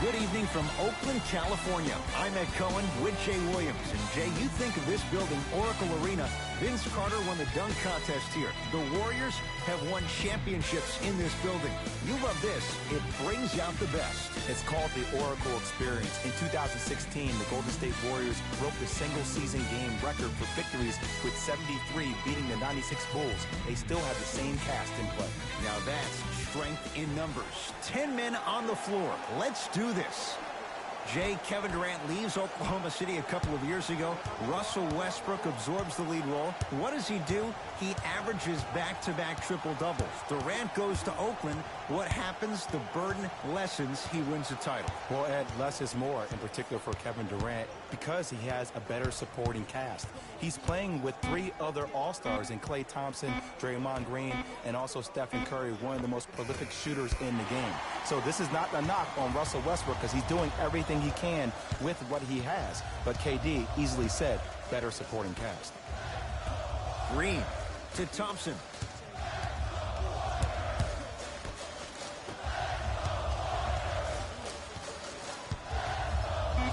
Good evening from Oakland, California. I'm Ed Cohen with Jay Williams. And Jay, you think of this building, Oracle Arena. Vince Carter won the dunk contest here. The Warriors have won championships in this building. You love this. It brings out the best. It's called the Oracle Experience. In 2016, the Golden State Warriors broke the single-season game record for victories with 73, beating the 96 Bulls. They still have the same cast in play. Now that's strength in numbers. 10 men on the floor. Let's do this. Jay, Kevin Durant leaves Oklahoma City a couple of years ago. Russell Westbrook absorbs the lead role. What does he do? He averages back-to-back triple-doubles. Durant goes to Oakland. What happens? The burden lessens. He wins the title. Well, Ed, less is more, in particular for Kevin Durant, because he has a better supporting cast. He's playing with 3 other All-Stars in Klay Thompson, Draymond Green, and also Stephen Curry, one of the most prolific shooters in the game. So this is not a knock on Russell Westbrook because he's doing everything he can with what he has. But KD easily said, better supporting cast. Green to Thompson.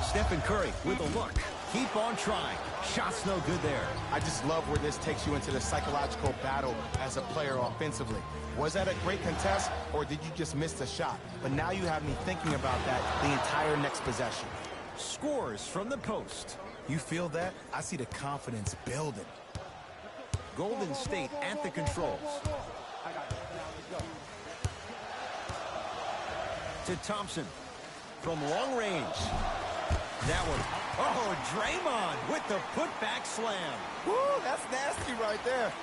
Stephen Curry with a look. Keep on trying. Shot's no good there. I just love where this takes you into the psychological battle as a player offensively. Was that a great contest, or did you just miss the shot? But now you have me thinking about that the entire next possession. Scores from the post. You feel that? I see the confidence building. Golden State at the controls. To Thompson. From long range. That one. Oh, Draymond with the putback slam. Woo, that's nasty right there.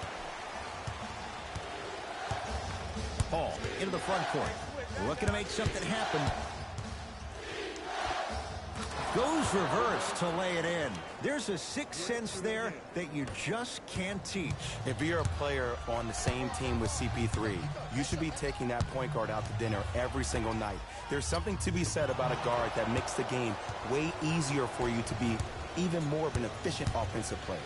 Paul into the front court. Looking to make something happen. Goes reverse to lay it in. There's a sixth sense there that you just can't teach. If you're a player on the same team with CP3, you should be taking that point guard out to dinner every single night. There's something to be said about a guard that makes the game way easier for you to be even more of an efficient offensive player.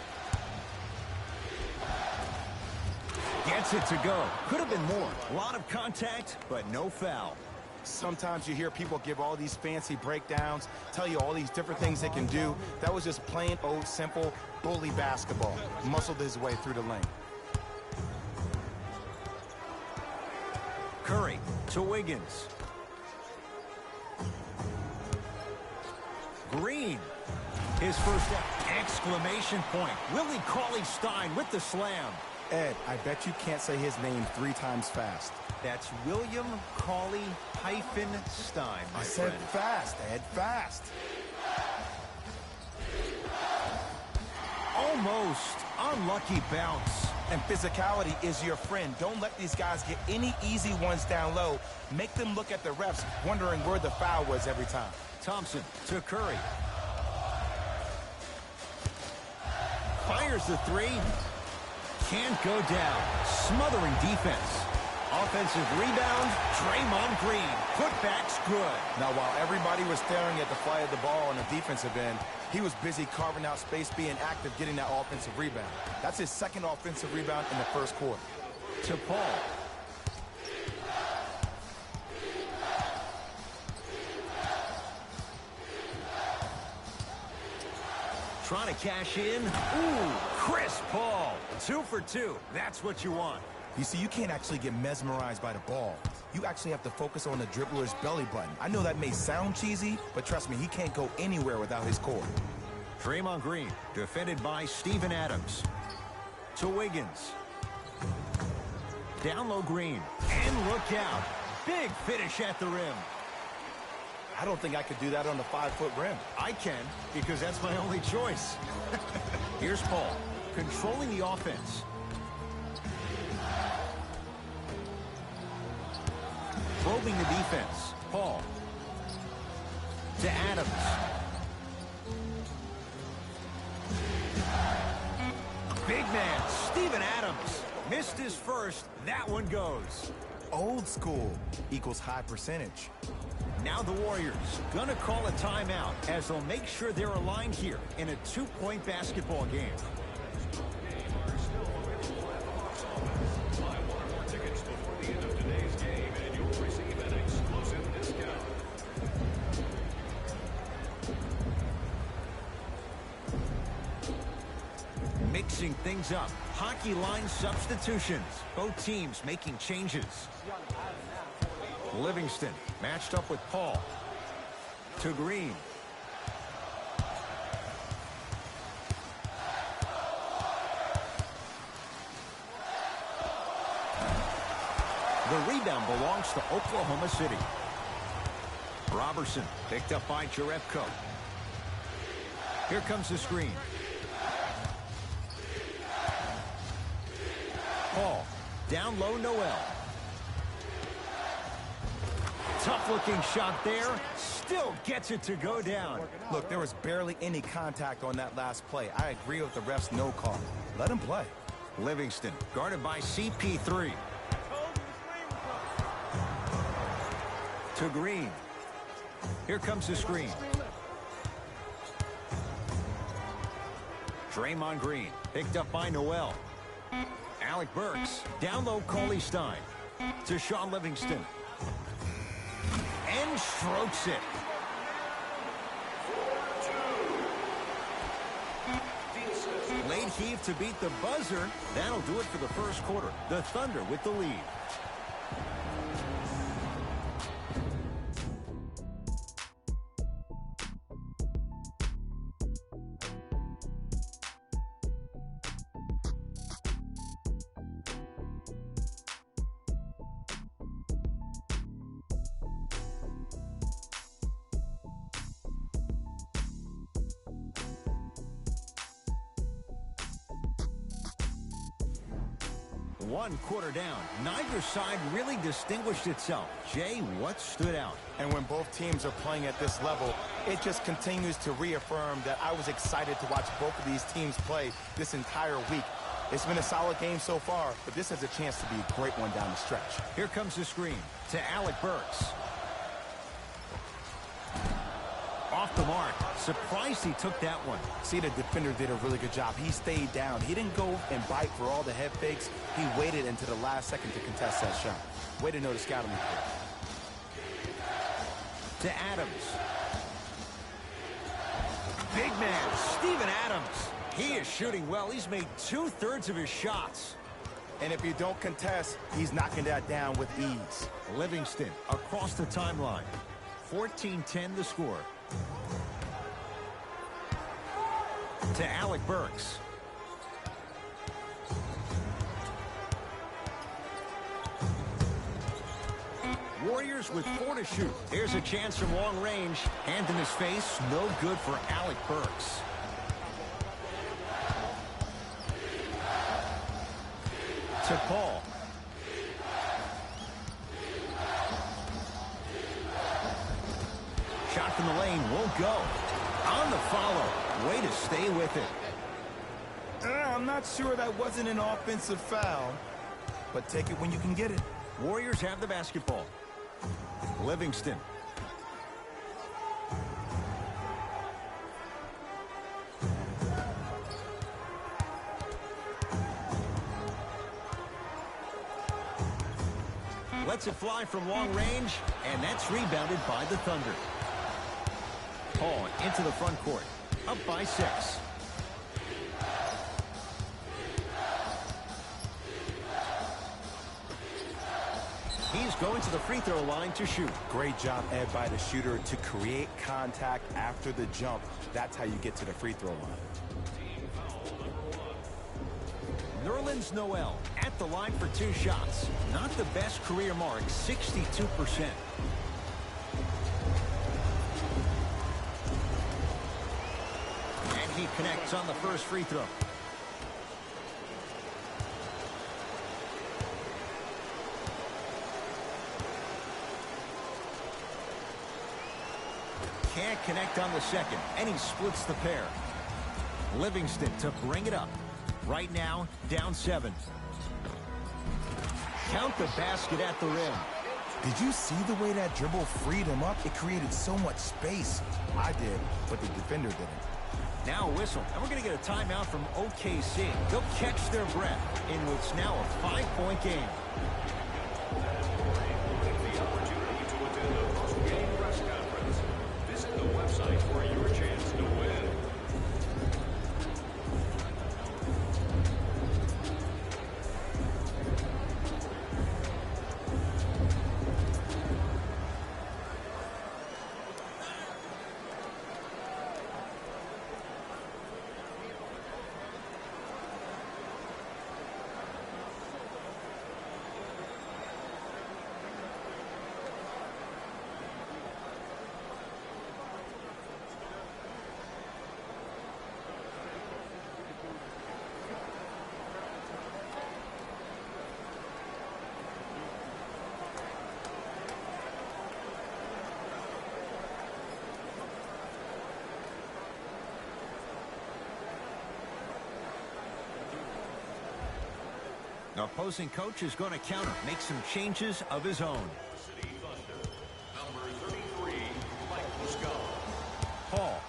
Gets it to go. Could have been more. A lot of contact, but no foul. Sometimes you hear people give all these fancy breakdowns, tell you all these different things they can do. That was just plain old simple bully basketball. Muscled his way through the lane. Curry to Wiggins. Green. His first exclamation point. Willie Cauley-Stein with the slam. Ed, I bet you can't say his name 3 times fast. That's William Cauley-Stein. I said fast, Ed, fast. Almost unlucky bounce. And physicality is your friend. Don't let these guys get any easy ones down low. Make them look at the refs, wondering where the foul was every time. Thompson to Curry. Fires the 3. Can't go down. Smothering defense. Offensive rebound, Draymond Green. Putback's good. Now, while everybody was staring at the fly of the ball on the defensive end, he was busy carving out space, being active, getting that offensive rebound. That's his second offensive rebound in the first quarter. To Paul. Trying to cash in. Ooh, Chris Paul. 2 for 2. That's what you want. You see, you can't actually get mesmerized by the ball. You actually have to focus on the dribbler's belly button. I know that may sound cheesy, but trust me, he can't go anywhere without his core. Draymond Green, defended by Steven Adams. To Wiggins. Down low Green. And look out. Big finish at the rim. I don't think I could do that on the 5-foot rim. I can, because that's my only choice. Here's Paul, controlling the offense. Probing the defense. Paul. To Adams. Big man, Steven Adams. Missed his first. That one goes. Old school equals high percentage. Now the Warriors gonna call a timeout as they'll make sure they're aligned here in a 2-point basketball game. changing things up. Hockey line substitutions. Both teams making changes. Livingston matched up with Paul. To Green. The rebound belongs to Oklahoma City. Robertson picked up by Jerebko. Here comes the screen. Paul, down low, Noel. Tough-looking shot there. Still gets it to go down. Look, there was barely any contact on that last play. I agree with the ref's no call. Let him play. Livingston, guarded by CP3. To Green. Here comes the screen. Draymond Green, picked up by Noel. Alec Burks, down low, Cauley Stein. To Shaun Livingston. And strokes it. Late heave to beat the buzzer. That'll do it for the first quarter. The Thunder with the lead. One quarter down. Neither side really distinguished itself. Jay, what stood out? And when both teams are playing at this level, it just continues to reaffirm that I was excited to watch both of these teams play this entire week. It's been a solid game so far, but this has a chance to be a great one down the stretch. Here comes the screen to Alec Burks. Off the mark. Surprised he took that one. See, the defender did a really good job. He stayed down. He didn't go and bite for all the head fakes. He waited until the last second to contest that shot. Way to know the scouting report. To Adams. Big man, Steven Adams. He is shooting well. He's made 2/3 of his shots. And if you don't contest, he's knocking that down with ease. Livingston across the timeline. 14-10 the score. To Alec Burks. Warriors with 4 to shoot. Here's a chance from long range. Hand in his face. No good for Alec Burks. To Paul. Shot from the lane won't go. On the follow. Way to stay with it. I'm not sure that wasn't an offensive foul, but take it when you can get it. Warriors have the basketball. Livingston. Lets it fly from long range, and that's rebounded by the Thunder. Paul into the front court. Up by 6. He's going to the free throw line to shoot. Great job, Ed, by the shooter to create contact after the jump. That's how you get to the free throw line. Nerlens Noel at the line for 2 shots. Not the best career mark, 62%. And he connects on the first free throw. Can't connect on the second, and he splits the pair. Livingston to bring it up. Right now, down 7. Count the basket at the rim. Did you see the way that dribble freed him up? It created so much space. I did, but the defender didn't. Now a whistle, and we're going to get a timeout from OKC. They'll catch their breath in what's now a 5-point game. The opportunity to attend a post-game press conference. Visit the website for your chance to win. The opposing coach is going to counter, make some changes of his own. City Thunder, number 33, Mike Muscala. Paul.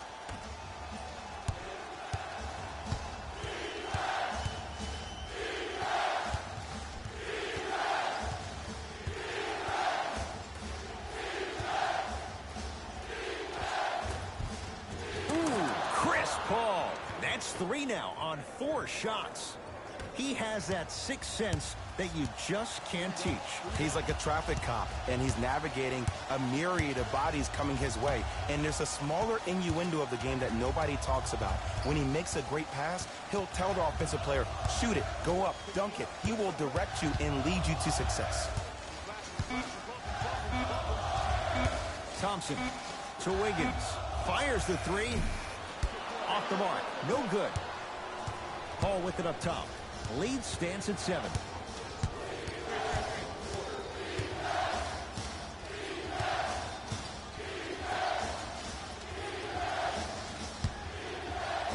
Paul. That's 3 now on 4 shots. He has that sixth sense that you just can't teach. He's like a traffic cop, and he's navigating a myriad of bodies coming his way. And there's a smaller innuendo of the game that nobody talks about. When he makes a great pass, he'll tell the offensive player, shoot it, go up, dunk it. He will direct you and lead you to success. Thompson to Wiggins. Fires the 3. Off the mark. No good. Paul with it up top. Lead stands at 7.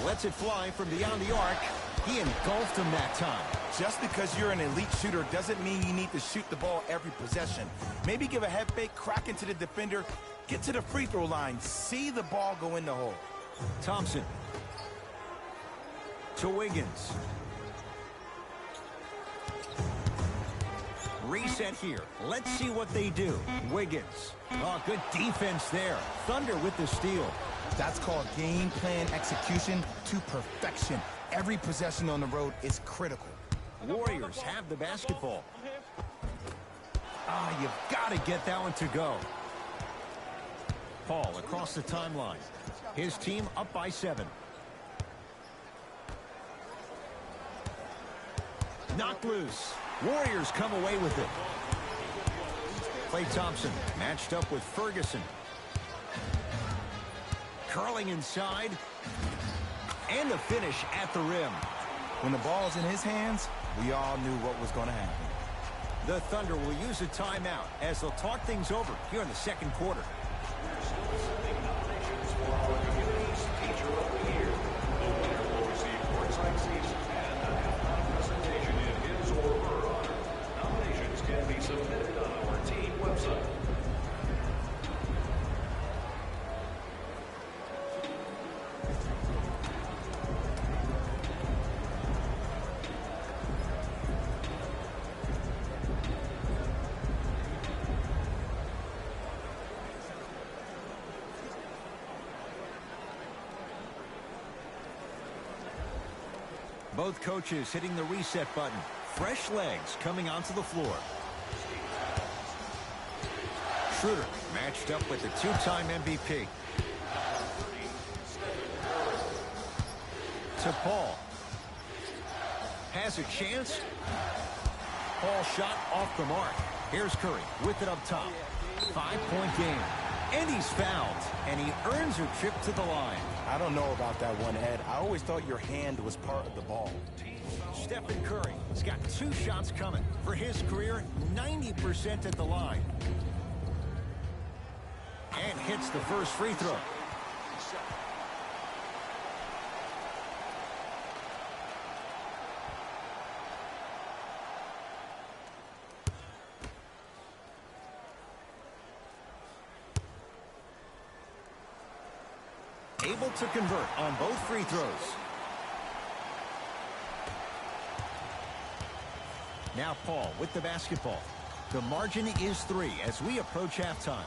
Lets it fly from beyond the arc. He engulfed him that time. Just because you're an elite shooter doesn't mean you need to shoot the ball every possession. Maybe give a head fake, crack into the defender, get to the free throw line, see the ball go in the hole. Thompson to Wiggins. Reset here. Let's see what they do. Wiggins. Oh, good defense there. Thunder with the steal. That's called game plan execution to perfection. Every possession on the road is critical. Warriors have the basketball. You've got to get that one to go. Paul across the timeline. His team up by 7. Knocked loose. Warriors come away with it. Klay Thompson matched up with Ferguson. Curling inside. And a finish at the rim. When the ball's in his hands, we all knew what was going to happen. The Thunder will use a timeout as they'll talk things over here in the second quarter. We're still sending nominations for our community's Teacher of the Year. The winner will receive courtside seats and a halftime presentation in his or her honor. Nominations can be submitted on our team website. Both coaches hitting the reset button. Fresh legs coming onto the floor. Schroeder matched up with the 2-time MVP. To Paul. Has a chance. Paul shot off the mark. Here's Curry with it up top. 5-point game. And he's fouled. And he earns a trip to the line. I don't know about that one, Ed. I always thought your hand was part of the ball. Stephen Curry has got 2 shots coming. For his career, 90% at the line. And hits the first free throw. Able to convert on both free throws. Now Paul with the basketball. The margin is 3 as we approach halftime.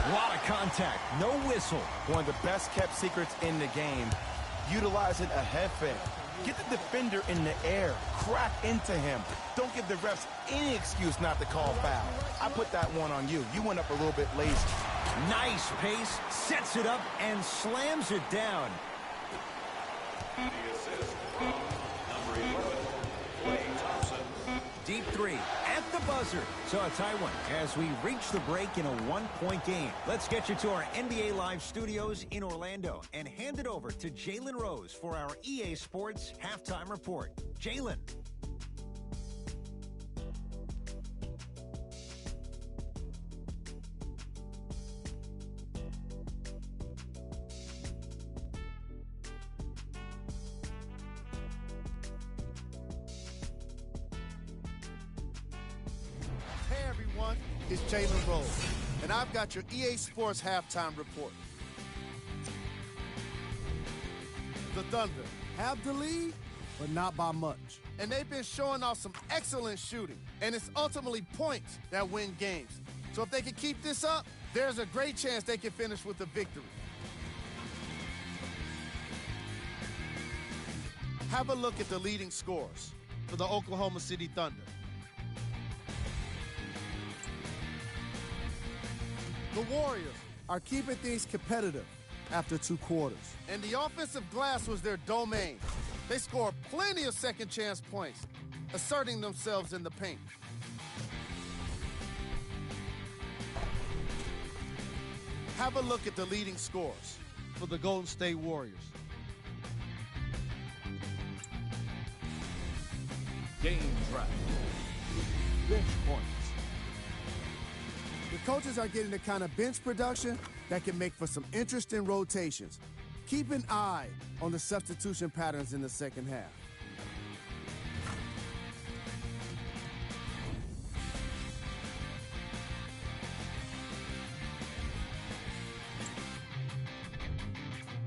A lot of contact, no whistle. One of the best kept secrets in the game. Utilizing a head fake. Get the defender in the air. Crack into him. Don't give the refs any excuse not to call foul. I put that one on you. You went up a little bit lazy. Nice pace, sets it up, and slams it down. The assist from number 11, Klay Thompson. Deep 3 at the buzzer. So a tie one as we reach the break in a 1-point game. Let's get you to our NBA Live studios in Orlando and hand it over to Jalen Rose for our EA Sports Halftime Report. Jalen. It's Jalen Rose, and I've got your EA Sports halftime report. The Thunder have the lead, but not by much. And they've been showing off some excellent shooting, and it's ultimately points that win games. So if they can keep this up, there's a great chance they can finish with a victory. Have a look at the leading scorers for the Oklahoma City Thunder. The Warriors are keeping things competitive after 2 quarters. And the offensive glass was their domain. They scored plenty of second-chance points, asserting themselves in the paint. Have a look at the leading scorers for the Golden State Warriors. Game track. Bench points. The coaches are getting the kind of bench production that can make for some interesting rotations. Keep an eye on the substitution patterns in the second half.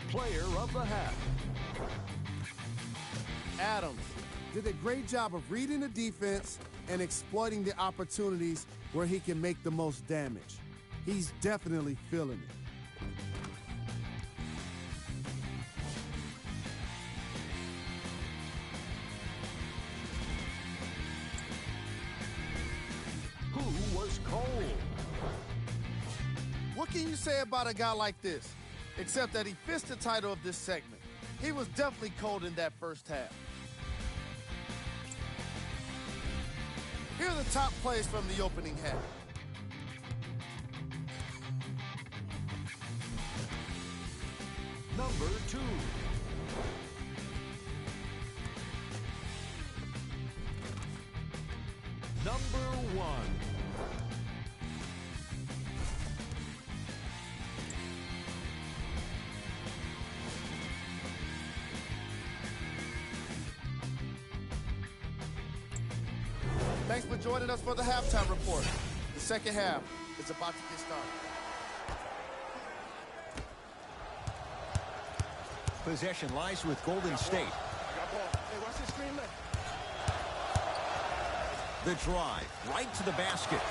Player of the half. Adams did a great job of reading the defense and exploiting the opportunities where he can make the most damage. He's definitely feeling it. Who was cold? What can you say about a guy like this? Except that he fits the title of this segment. He was definitely cold in that first half. Here are the top plays from the opening half. Number 2. Number 1. Thanks for joining us for the halftime report. The second half is about to get started. Possession lies with Golden State. The drive, right to the basket.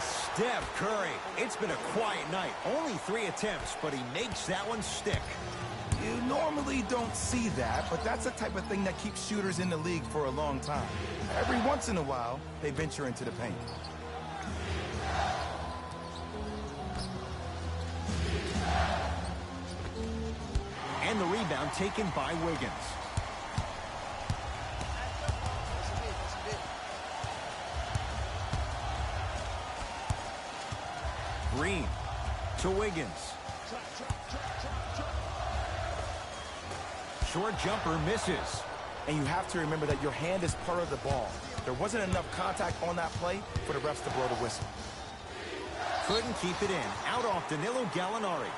Steph Curry. It's been a quiet night. Only 3 attempts, but he makes that one stick. You normally don't see that, but that's the type of thing that keeps shooters in the league for a long time. Every once in a while, they venture into the paint. And the rebound taken by Wiggins. Green to Wiggins. Short jumper misses. And you have to remember that your hand is part of the ball. There wasn't enough contact on that play for the refs to blow the whistle. Couldn't keep it in. Out off Danilo Gallinari.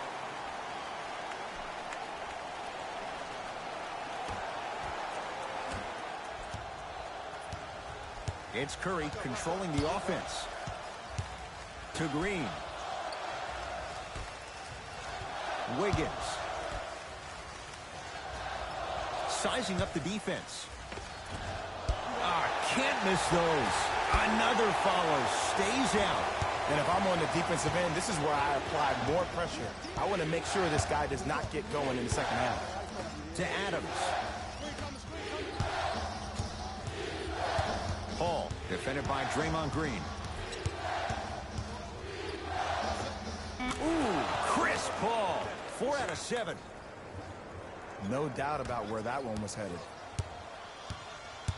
It's Curry controlling the offense. To Green. Wiggins. Sizing up the defense. Can't miss those. Another follow. Stays out. And if I'm on the defensive end, this is where I apply more pressure. I want to make sure this guy does not get going in the second half. To Adams. Paul, defended by Draymond Green. Ooh, Chris Paul. 4 out of 7. No doubt about where that one was headed.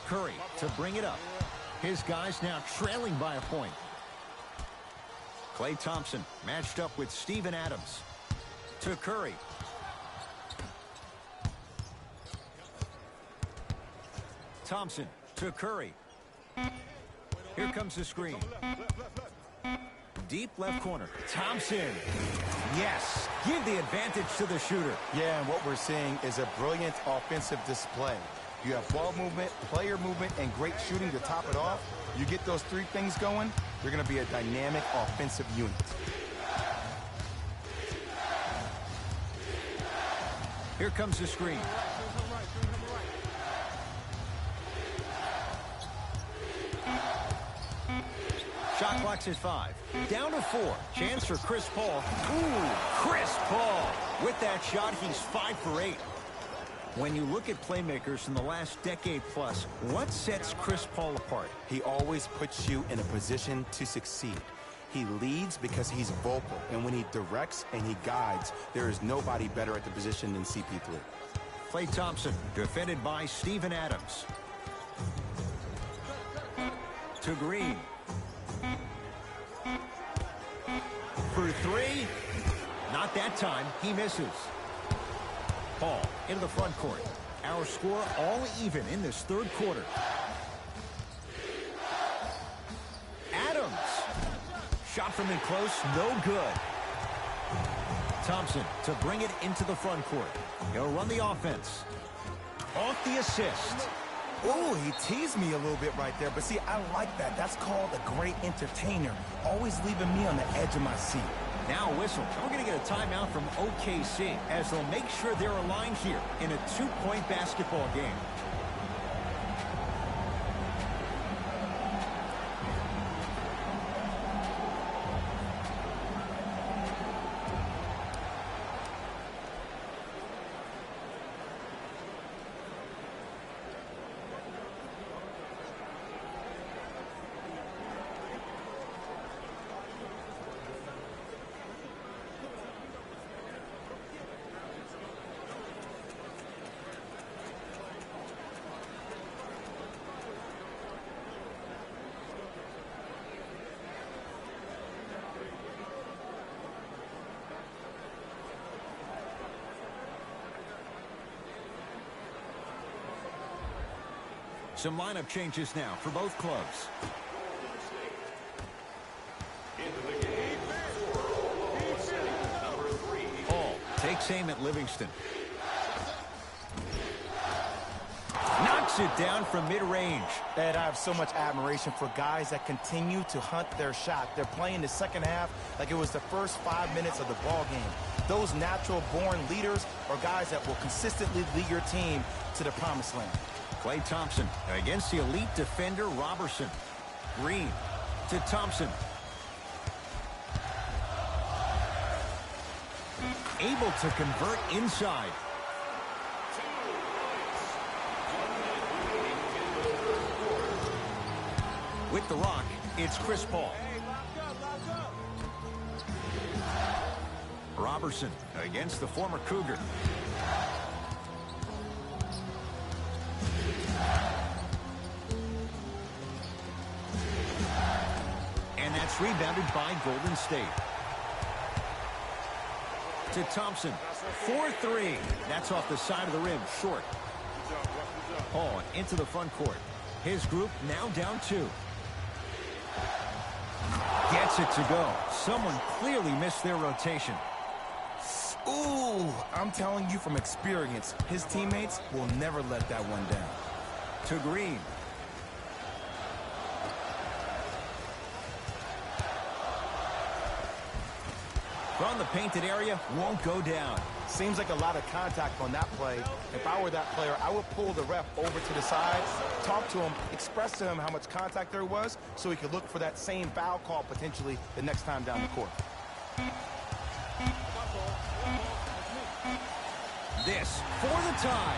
Curry to bring it up. His guys now trailing by a point. Klay Thompson matched up with Steven Adams. To Curry. Thompson to Curry. Here comes the screen. Deep left corner. Thompson. Yes. Give the advantage to the shooter. Yeah, and what we're seeing is a brilliant offensive display. You have ball movement, player movement, and great shooting to top it off. You get those three things going, you're going to be a dynamic offensive unit. Here comes the screen. Shot clock's at 5. Down to 4. Chance for Chris Paul. Ooh, Chris Paul. With that shot, he's 5 for 8. When you look at playmakers in the last decade plus, what sets Chris Paul apart? He always puts you in a position to succeed. He leads because he's vocal, and when he directs and he guides, there is nobody better at the position than CP3. Klay Thompson, defended by Steven Adams. To Green. For 3. Not that time. He misses. Paul into the front court. Our score all even in this third quarter. Adams. Shot from in close. No good. Thompson to bring it into the front court. He'll run the offense. Off the assist. Ooh, he teased me a little bit right there, but see, I like that. That's called a great entertainer, always leaving me on the edge of my seat. Now a whistle. We're going to get a timeout from OKC as they'll make sure they're aligned here in a 2-point basketball game. Some lineup changes now for both clubs. Paul takes aim at Livingston. Knocks it down from mid-range. Ed, I have so much admiration for guys that continue to hunt their shot. They're playing the second half like it was the first 5 minutes of the ball game. Those natural-born leaders are guys that will consistently lead your team to the promised land. Klay Thompson against the elite defender Robertson. Green to Thompson. Able to convert inside. With the rock, it's Chris Paul. Robertson against the former Cougar. And that's rebounded by Golden State. To Thompson. 4-3. That's off the side of the rim. Short. Paul into the front court. His group now down 2. Gets it to go. Someone clearly missed their rotation. Ooh, I'm telling you from experience, his teammates will never let that one down. To Green. From the painted area, won't go down. Seems like a lot of contact on that play. If I were that player, I would pull the ref over to the side, talk to him, express to him how much contact there was so he could look for that same foul call potentially the next time down the court. This for the tie.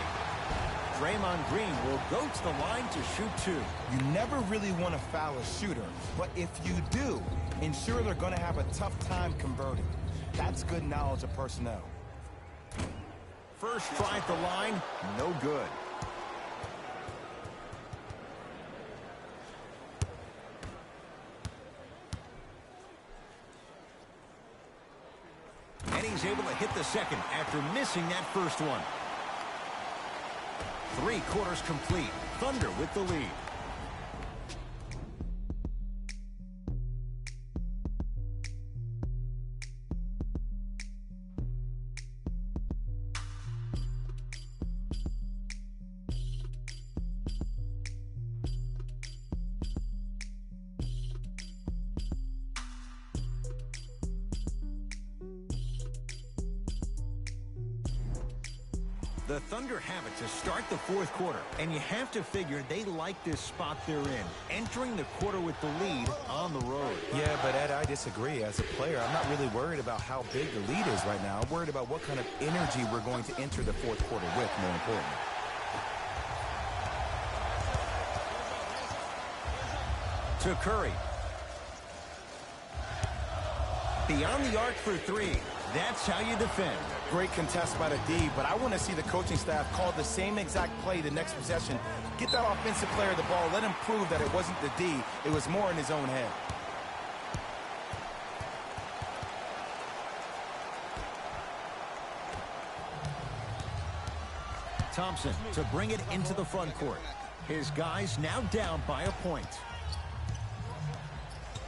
Draymond Green will go to the line to shoot 2. You never really want to foul a shooter, but if you do, ensure they're going to have a tough time converting. That's good knowledge of personnel. First try at the line, no good. And he's able to hit the second after missing that first one. 3 quarters complete. Thunder with the lead. The Thunder have it to start the fourth quarter, and you have to figure they like this spot they're in, entering the quarter with the lead on the road. Yeah, but Ed, I disagree. As a player, I'm not really worried about how big the lead is right now. I'm worried about what kind of energy we're going to enter the fourth quarter with, more importantly. To Curry. Beyond the arc for three. That's how you defend. Great contest by the D, but I want to see the coaching staff call the same exact play the next possession. Get that offensive player the ball. Let him prove that it wasn't the D. It was more in his own head. Thompson to bring it into the front court. His guys now down by a point.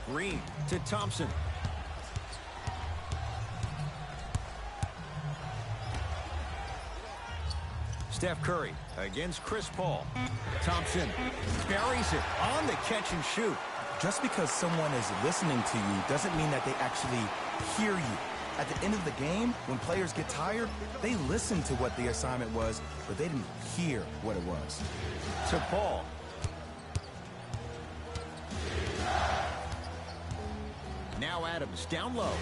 Green to Thompson. Steph Curry against Chris Paul. Thompson buries it on the catch and shoot. Just because someone is listening to you doesn't mean that they actually hear you. At the end of the game, when players get tired, they listen to what the assignment was, but they didn't hear what it was. To Paul. Now Adams down low.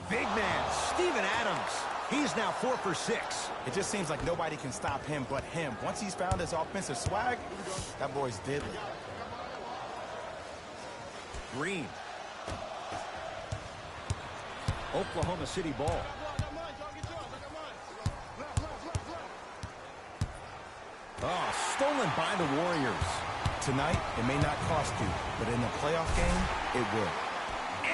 Big man, Steven Adams. He's now 4 for 6. It just seems like nobody can stop him but him. Once he's found his offensive swag, that boy's deadly. Green. Oklahoma City ball. Oh, stolen by the Warriors. Tonight, it may not cost you, but in a playoff game, it will.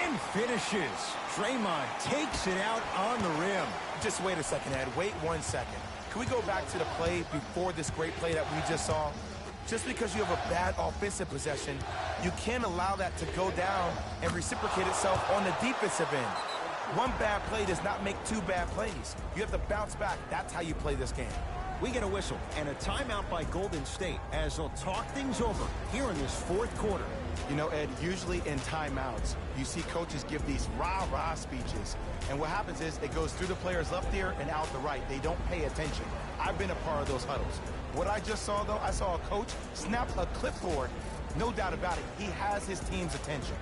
And finishes. Draymond takes it out on the rim. Just wait a second, Ed. Wait 1 second. Can we go back to the play before this great play that we just saw? Just because you have a bad offensive possession, you can't allow that to go down and reciprocate itself on the defensive end. One bad play does not make two bad plays. You have to bounce back. That's how you play this game. We get a whistle and a timeout by Golden State as they'll talk things over here in this fourth quarter. You know, Ed, usually in timeouts, you see coaches give these rah-rah speeches. And what happens is it goes through the players' left ear and out the right. They don't pay attention. I've been a part of those huddles. What I just saw, though, I saw a coach snap a clipboard. No doubt about it. He has his team's attention.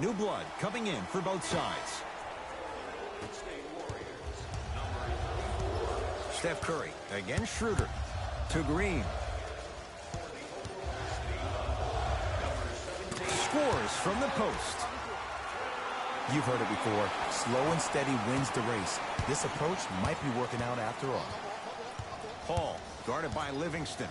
New blood coming in for both sides. Steph Curry against Schroeder. To Green. Scores from the post. You've heard it before. Slow and steady wins the race. This approach might be working out after all. Paul guarded by Livingston.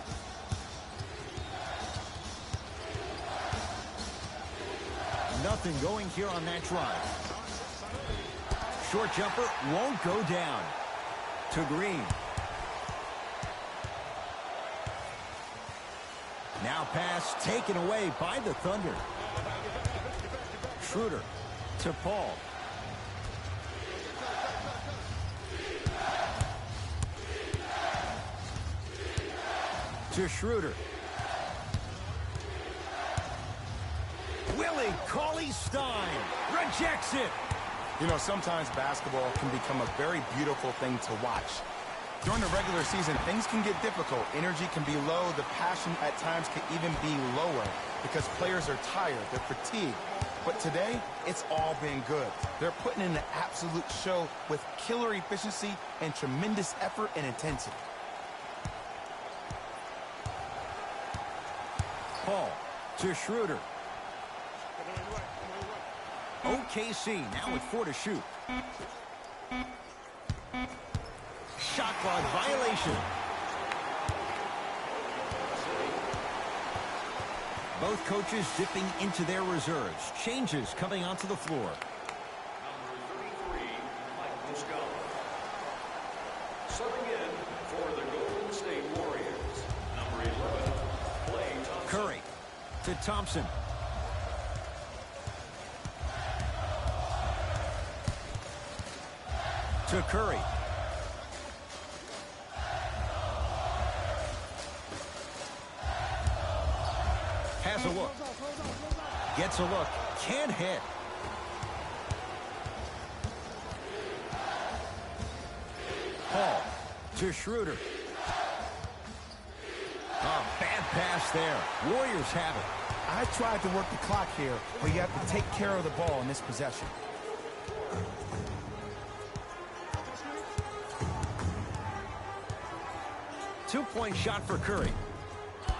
Nothing going here on that drive. Short jumper won't go down. To Green. Now pass taken away by the Thunder. Schroeder to Paul. To Schroeder. Willie Cauley-Stein rejects it. You know, sometimes basketball can become a very beautiful thing to watch. During the regular season, things can get difficult. Energy can be low. The passion at times can even be lower because players are tired. They're fatigued. But today, it's all been good. They're putting in an absolute show with killer efficiency and tremendous effort and intensity. Paul to Schroeder. OKC now with 4 to shoot. Shot clock violation. Both coaches dipping into their reserves. Changes coming onto the floor. Number 33, Mike Muscala. Subbing in for the Golden State Warriors, number 11, Klay Thompson. Curry to Thompson. To Curry. Has a look. Gets a look. Can't hit. Paul to Schroeder. Oh, bad pass there. Warriors have it. I tried to work the clock here, but you have to take care of the ball in this possession. Two-point shot for Curry.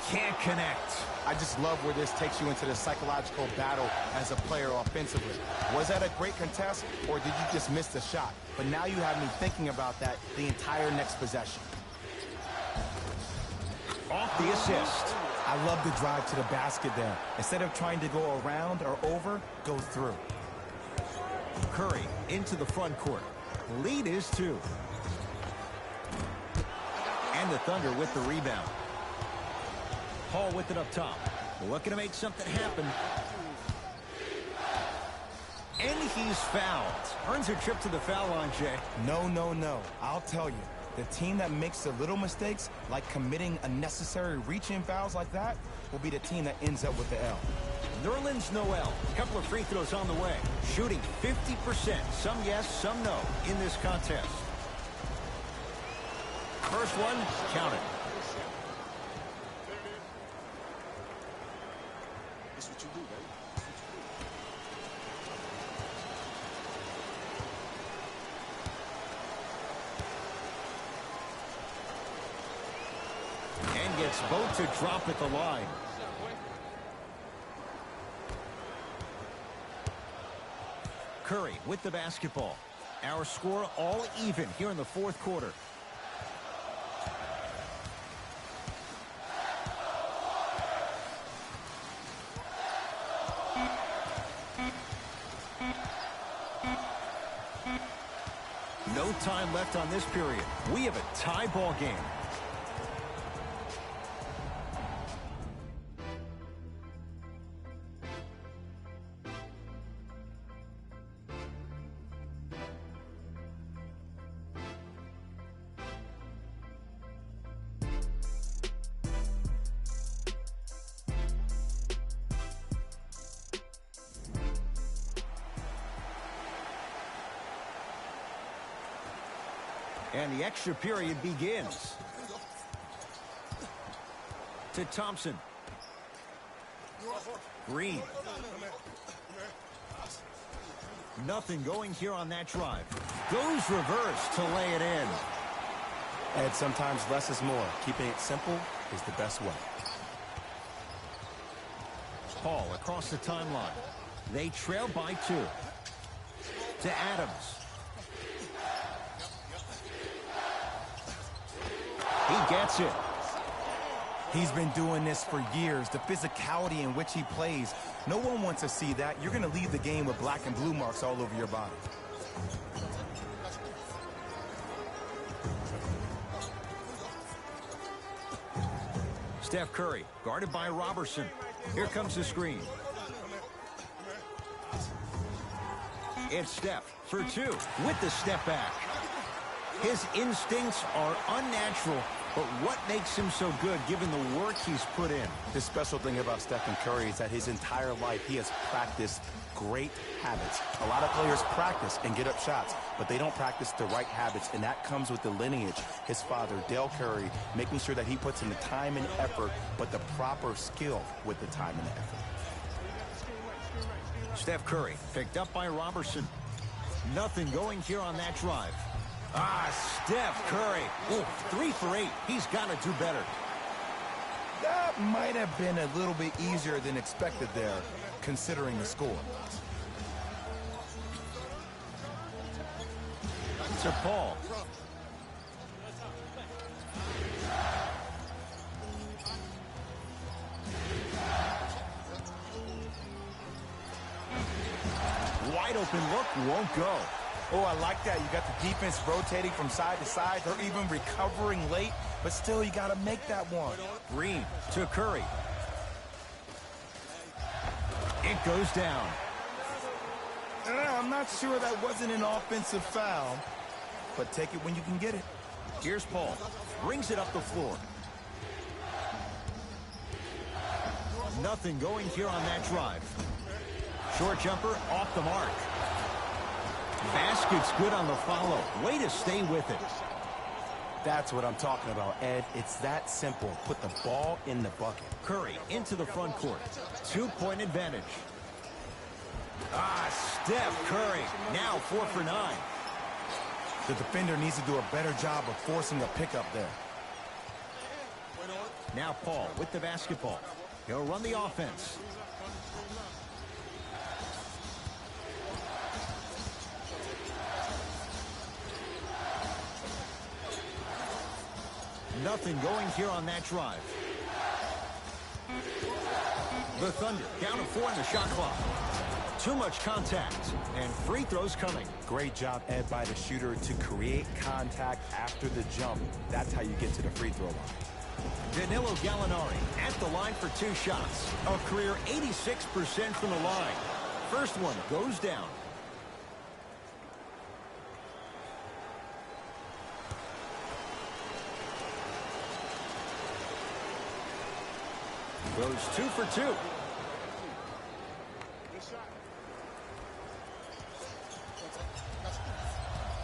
Can't connect. I just love where this takes you into the psychological battle as a player offensively. Was that a great contest, or did you just miss the shot? But now you have me thinking about that the entire next possession. Off the assist. I love the drive to the basket there. Instead of trying to go around or over, go through. Curry into the front court. Lead is 2. And the Thunder with the rebound. Paul with it up top. Looking to make something happen. And he's fouled. Earns a trip to the foul line, Jay. No, no, no. I'll tell you. The team that makes the little mistakes, like committing unnecessary reach-in fouls like that, will be the team that ends up with the L. Nerlens Noel. A couple of free throws on the way. Shooting 50%. Some yes, some no in this contest. First one, count it. That's what you do, baby. And gets both to drop at the line. Curry with the basketball. Our score all even here in the fourth quarter. No time left on this period. We have a tie ball game. And the extra period begins. To Thompson. Green. Nothing going here on that drive. Goes reverse to lay it in. And sometimes less is more. Keeping it simple is the best way. Paul across the timeline. They trail by 2. To Adams. He gets it. He's been doing this for years. The physicality in which he plays. No one wants to see that. You're going to leave the game with black and blue marks all over your body. Steph Curry, guarded by Robertson. Here comes the screen. It's Steph for 2 with the step back. His instincts are unnatural, but what makes him so good given the work he's put in? The special thing about Stephen Curry is that his entire life he has practiced great habits. A lot of players practice and get up shots, but they don't practice the right habits, and that comes with the lineage. His father, Dale Curry, making sure that he puts in the time and effort, but the proper skill with the time and the effort. Steph Curry picked up by Robertson. Nothing going here on that drive. Steph Curry. Ooh, 3 for 8. He's got to do better. That might have been a little bit easier than expected there, considering the score. To Paul. wide open look won't go. Oh, I like that. You got the defense rotating from side to side. They're even recovering late, but still you got to make that one. Green to Curry. It goes down. I'm not sure that wasn't an offensive foul, but take it when you can get it. Here's Paul. Brings it up the floor. Nothing going here on that drive. Short jumper off the mark. Basket's good on the follow. Way to stay with it. That's what I'm talking about, Ed. It's that simple. Put the ball in the bucket. Curry into the front court. 2-point advantage. Steph Curry. Now 4 for 9. The defender needs to do a better job of forcing a pickup there. Now Paul with the basketball. He'll run the offense. Nothing going here on that drive. The Thunder down to 4 in the shot clock. Too much contact, and free throws coming. Great job, Ed, by the shooter to create contact after the jump. That's how you get to the free throw line. Danilo Gallinari at the line for 2 shots. A career 86% from the line. First one goes down. Goes 2 for 2.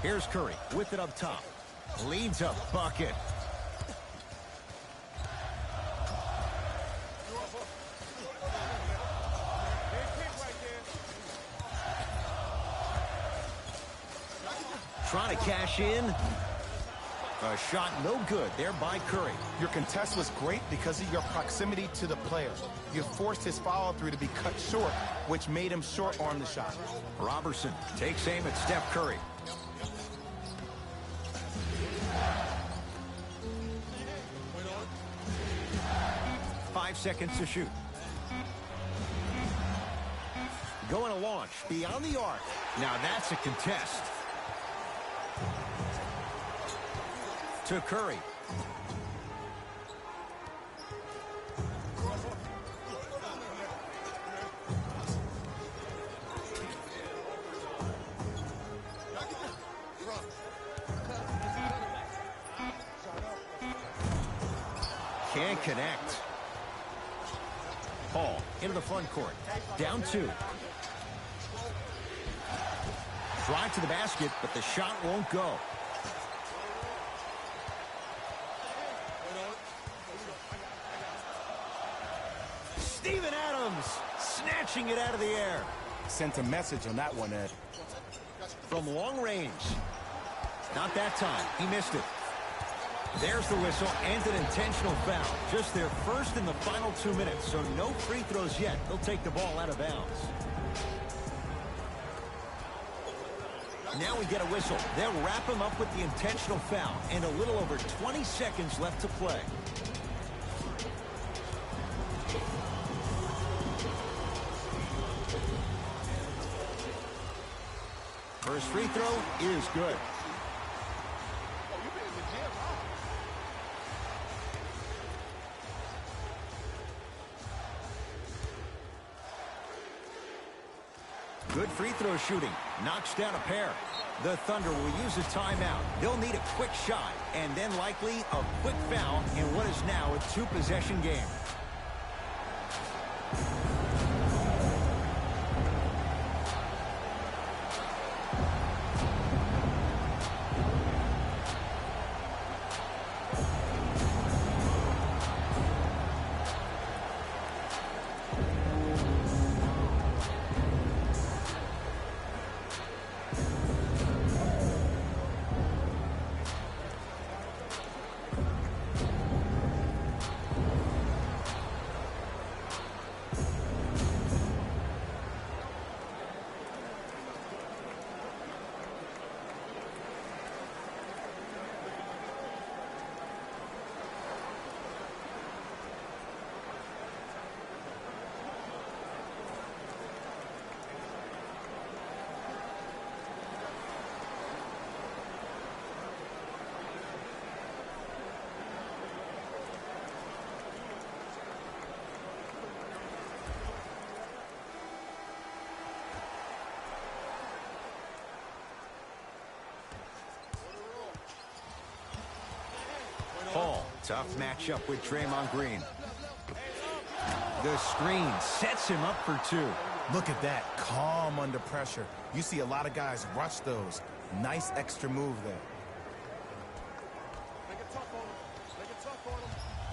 Here's Curry with it up top. Leads a bucket. Trying to cash in. A shot no good there by Curry. Your contest was great because of your proximity to the player. You forced his follow-through to be cut short, which made him short-arm the shot. Robertson takes aim at Steph Curry. Five seconds to shoot. Going to launch beyond the arc. Now that's a contest. To Curry. Can't connect. Paul into the front court. Down 2. Drive to the basket, but the shot won't go. Steven Adams snatching it out of the air. Sent a message on that one, Ed. From long range. Not that time. He missed it. There's the whistle and an intentional foul. Just their first in the final 2 minutes, so no free throws yet. They'll take the ball out of bounds. Now we get a whistle. They'll wrap him up with the intentional foul and a little over 20 seconds left to play. First free throw is good. Good free throw shooting. Knocks down a pair. The Thunder will use a timeout. They'll need a quick shot and then likely a quick foul in what is now a 2-possession game. Tough matchup with Draymond Green. The screen sets him up for two. Look at that, calm under pressure. You see a lot of guys rush those. Nice extra move there.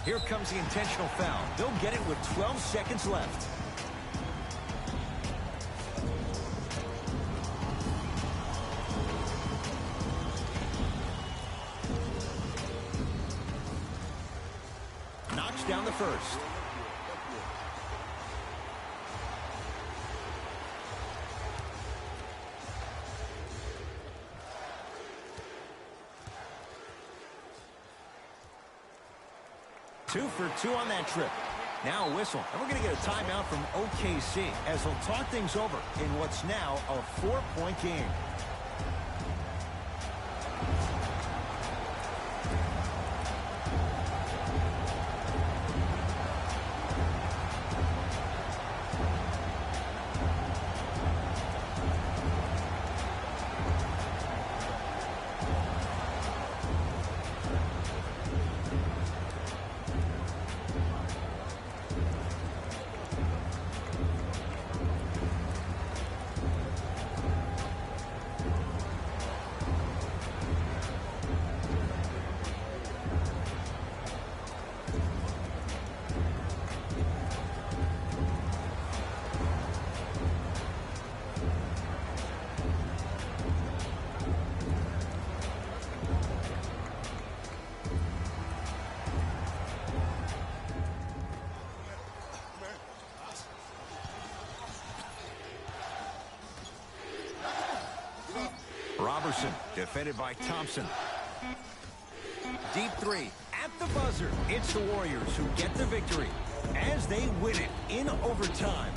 Here comes the intentional foul. They'll get it with 12 seconds left. Knocks down the first. Two for two on that trip. Now a whistle. And we're going to get a timeout from OKC as they'll talk things over in what's now a 4-point game. Robertson, defended by Thompson. Deep three at the buzzer. It's the Warriors who get the victory as they win it in overtime.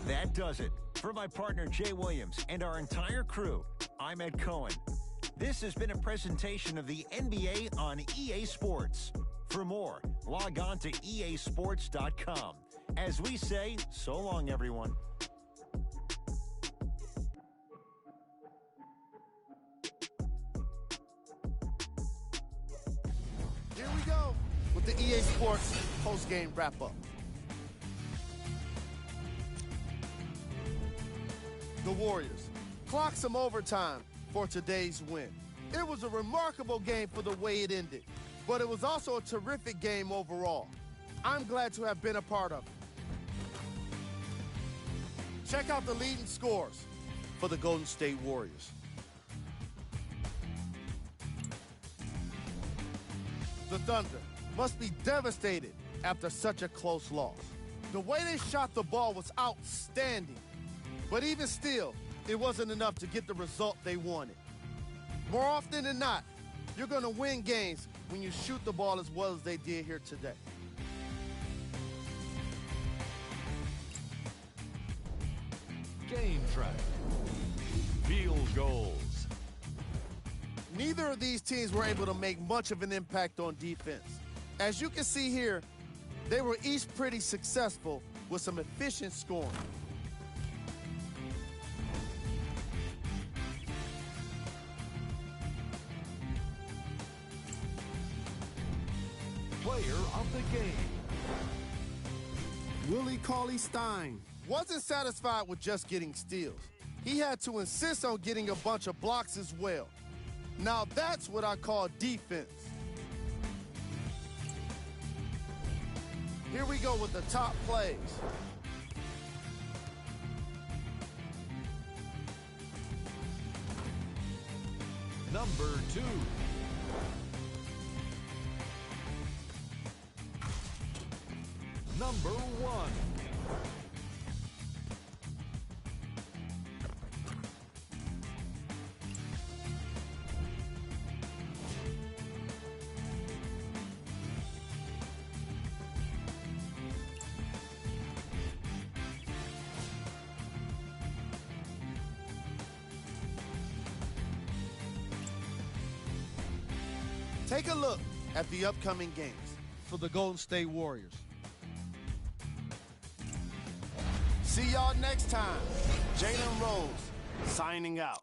That does it. For my partner, Jay Williams, and our entire crew, I'm Ed Cohen. This has been a presentation of the NBA on EA Sports. For more, log on to easports.com. As we say, so long, everyone. Here we go with the EA Sports post-game wrap-up. The Warriors clocked some overtime for today's win. It was a remarkable game for the way it ended, but it was also a terrific game overall. I'm glad to have been a part of it. Check out the leading scores for the Golden State Warriors. The Thunder must be devastated after such a close loss. The way they shot the ball was outstanding, but even still, it wasn't enough to get the result they wanted. More often than not, you're going to win games when you shoot the ball as well as they did here today. Game track. Field goals. Neither of these teams were able to make much of an impact on defense. As you can see here, they were each pretty successful with some efficient scoring. Player of the game. Willie Cauley-Stein wasn't satisfied with just getting steals. He had to insist on getting a bunch of blocks as well. Now that's what I call defense. Here we go with the top plays. Number 2. Number 1. Take a look at the upcoming games for the Golden State Warriors. See y'all next time. Jalen Rose signing out.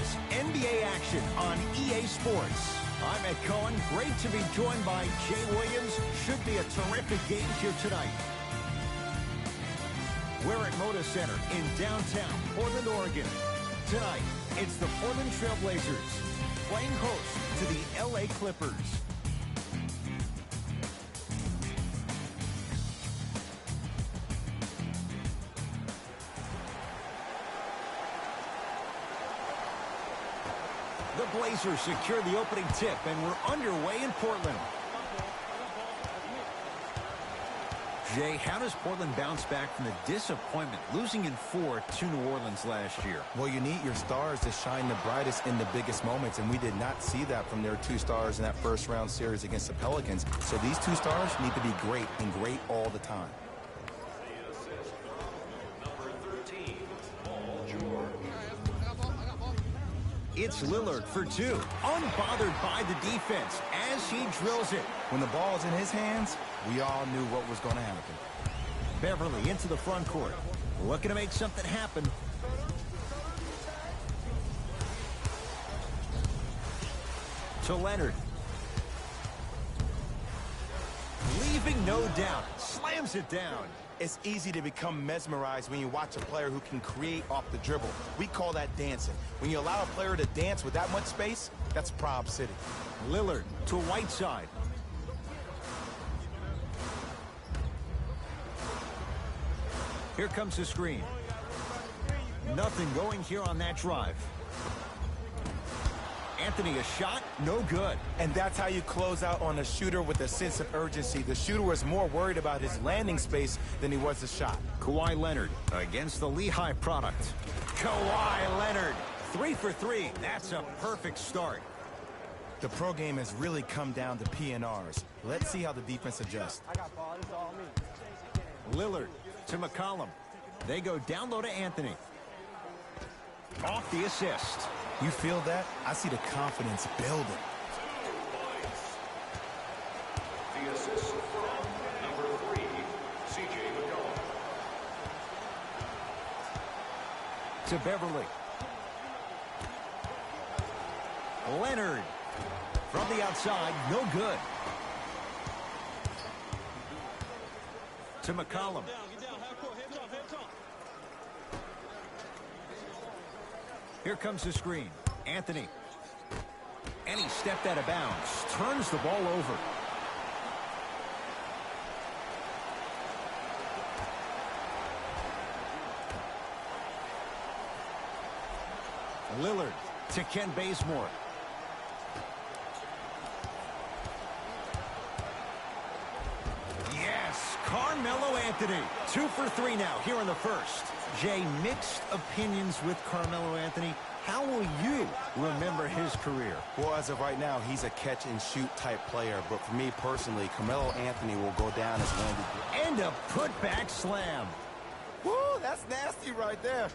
is NBA action on EA Sports. I'm Ed Cohen. Great to be joined by Jay Williams. Should be a terrific game here tonight. We're at Moda Center in downtown Portland, Oregon. Tonight, it's the Portland Trail Blazers playing host to the LA Clippers. The Blazers secure the opening tip, and we're underway in Portland. Jay, how does Portland bounce back from the disappointment losing in 4 to New Orleans last year? Well, you need your stars to shine the brightest in the biggest moments, and we did not see that from their 2 stars in that first-round series against the Pelicans. So these 2 stars need to be great and great all the time. The assist from number 13, Paul George. It's Lillard for 2, unbothered by the defense as he drills it. When the ball's in his hands, we all knew what was going to happen. Beverly into the front court, looking to make something happen. To Leonard. Leaving no doubt, slams it down. It's easy to become mesmerized when you watch a player who can create off the dribble. We call that dancing. When you allow a player to dance with that much space, that's Prob City. Lillard to Whiteside. Here comes the screen. Nothing going here on that drive. Anthony, a shot, no good. And that's how you close out on a shooter with a sense of urgency. The shooter was more worried about his landing space than he was the shot. Kawhi Leonard against the Lehigh product. Kawhi Leonard, 3 for 3. That's a perfect start. The pro game has really come down to PNRs. Let's see how the defense adjusts. Lillard to McCollum. They go down low to Anthony. Off the assist. You feel that? I see the confidence building. 2 points. The assist from number 3, C.J. McCollum. To Beverly. Leonard. From the outside, no good. To McCollum. Here comes the screen. Anthony. And he stepped out of bounds. Turns the ball over. Lillard to Ken Bazemore. Yes, Carmelo Anthony. 2 for 3 now here in the first. Jay, mixed opinions with Carmelo Anthony. How will you remember his career? Well, as of right now, he's a catch-and-shoot type player. But for me personally, Carmelo Anthony will go down as one of the... And a putback slam. Woo, that's nasty right there.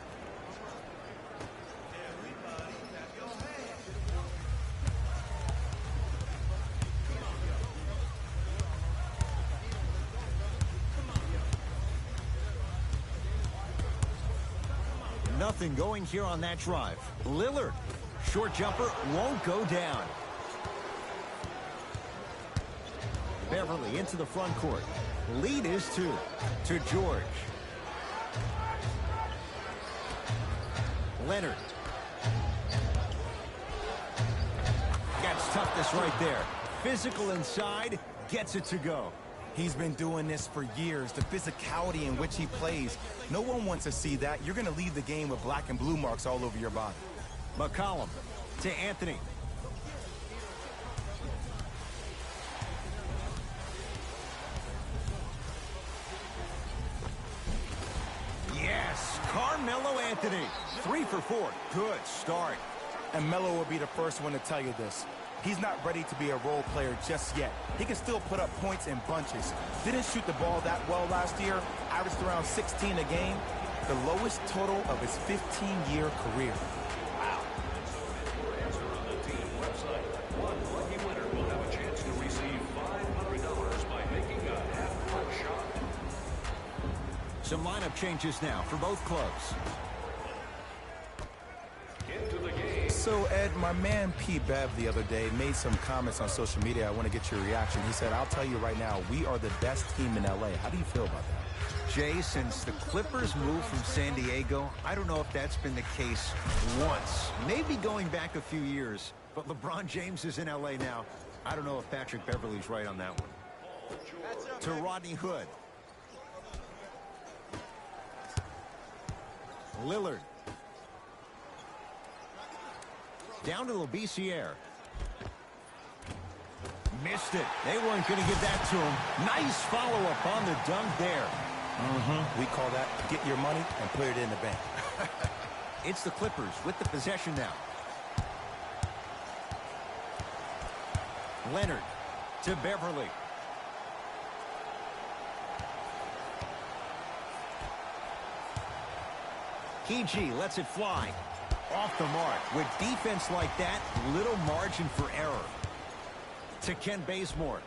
Nothing going here on that drive. Lillard, short jumper, won't go down. Beverly into the front court. Lead is 2 to George. Leonard. Gets toughness right there. Physical inside, gets it to go. He's been doing this for years. The physicality in which he plays. No one wants to see that. You're going to leave the game with black and blue marks all over your body. McCollum to Anthony. Yes, Carmelo Anthony. 3 for 4. Good start. And Melo will be the first one to tell you this. He's not ready to be a role player just yet. He can still put up points in bunches. Didn't shoot the ball that well last year. Averaged around 16 a game. The lowest total of his 15-year career. Wow. For answer on the team website, one lucky winner will have a chance to receive $500 by making a half-court shot. Some lineup changes now for both clubs. Into the game, So, Ed, my man P. Bev the other day made some comments on social media. I want to get your reaction. He said, I'll tell you right now, we are the best team in L.A. How do you feel about that? Jay, since the Clippers moved from San Diego, I don't know if that's been the case once. Maybe going back a few years, but LeBron James is in L.A. now. I don't know if Patrick Beverley's right on that one. To Rodney Hood. Lillard. Down to Labissiere. Missed it. They weren't going to give that to him. Nice follow-up on the dunk there. We call that get your money and put it in the bank. It's the Clippers with the possession now. Leonard to Beverley. PG lets it fly. Off the mark. With defense like that, little margin for error. To Ken Bazemore.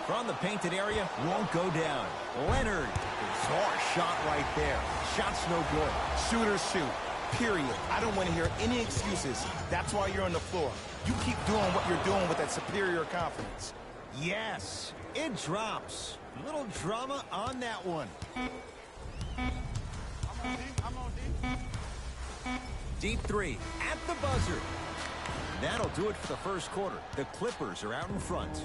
From the painted area, won't go down. Leonard. His shot right there. Shot's no good. Shooters shoot. Period. I don't want to hear any excuses. That's why you're on the floor. You keep doing what you're doing with that superior confidence. Yes, it drops. Little drama on that one. Deep three at the buzzer. That'll do it for the first quarter. The Clippers are out in front.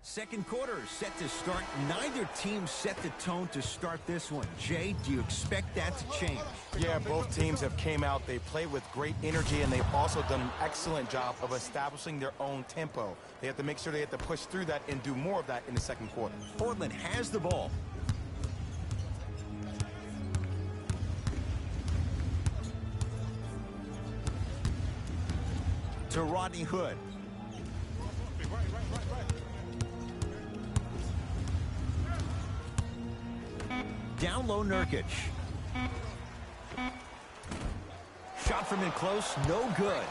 Second quarter is set to start. Neither team set the tone to start this one. Jay, do you expect that to change? Yeah, both teams have came out. They play with great energy, and they've also done an excellent job of establishing their own tempo. They have to make sure they have to push through that and do more of that in the second quarter. Portland has the ball. To Rodney Hood. Down low, Nurkic. Shot from in close, no good.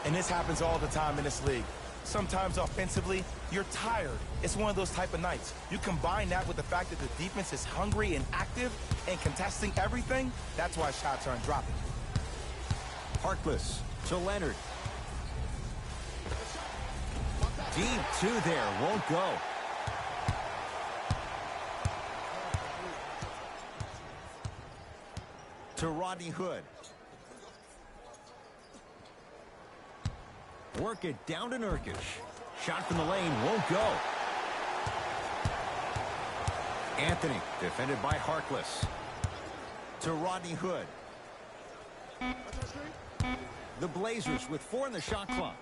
And this happens all the time in this league. Sometimes offensively, you're tired. It's one of those type of nights. You combine that with the fact that the defense is hungry and active and contesting everything, that's why shots aren't dropping. Harkless to Leonard. Deep two there, won't go. To Rodney Hood. Work it down to Nurkic. Shot from the lane, won't go. Anthony, defended by Harkless. To Rodney Hood. The Blazers with 4 in the shot clock.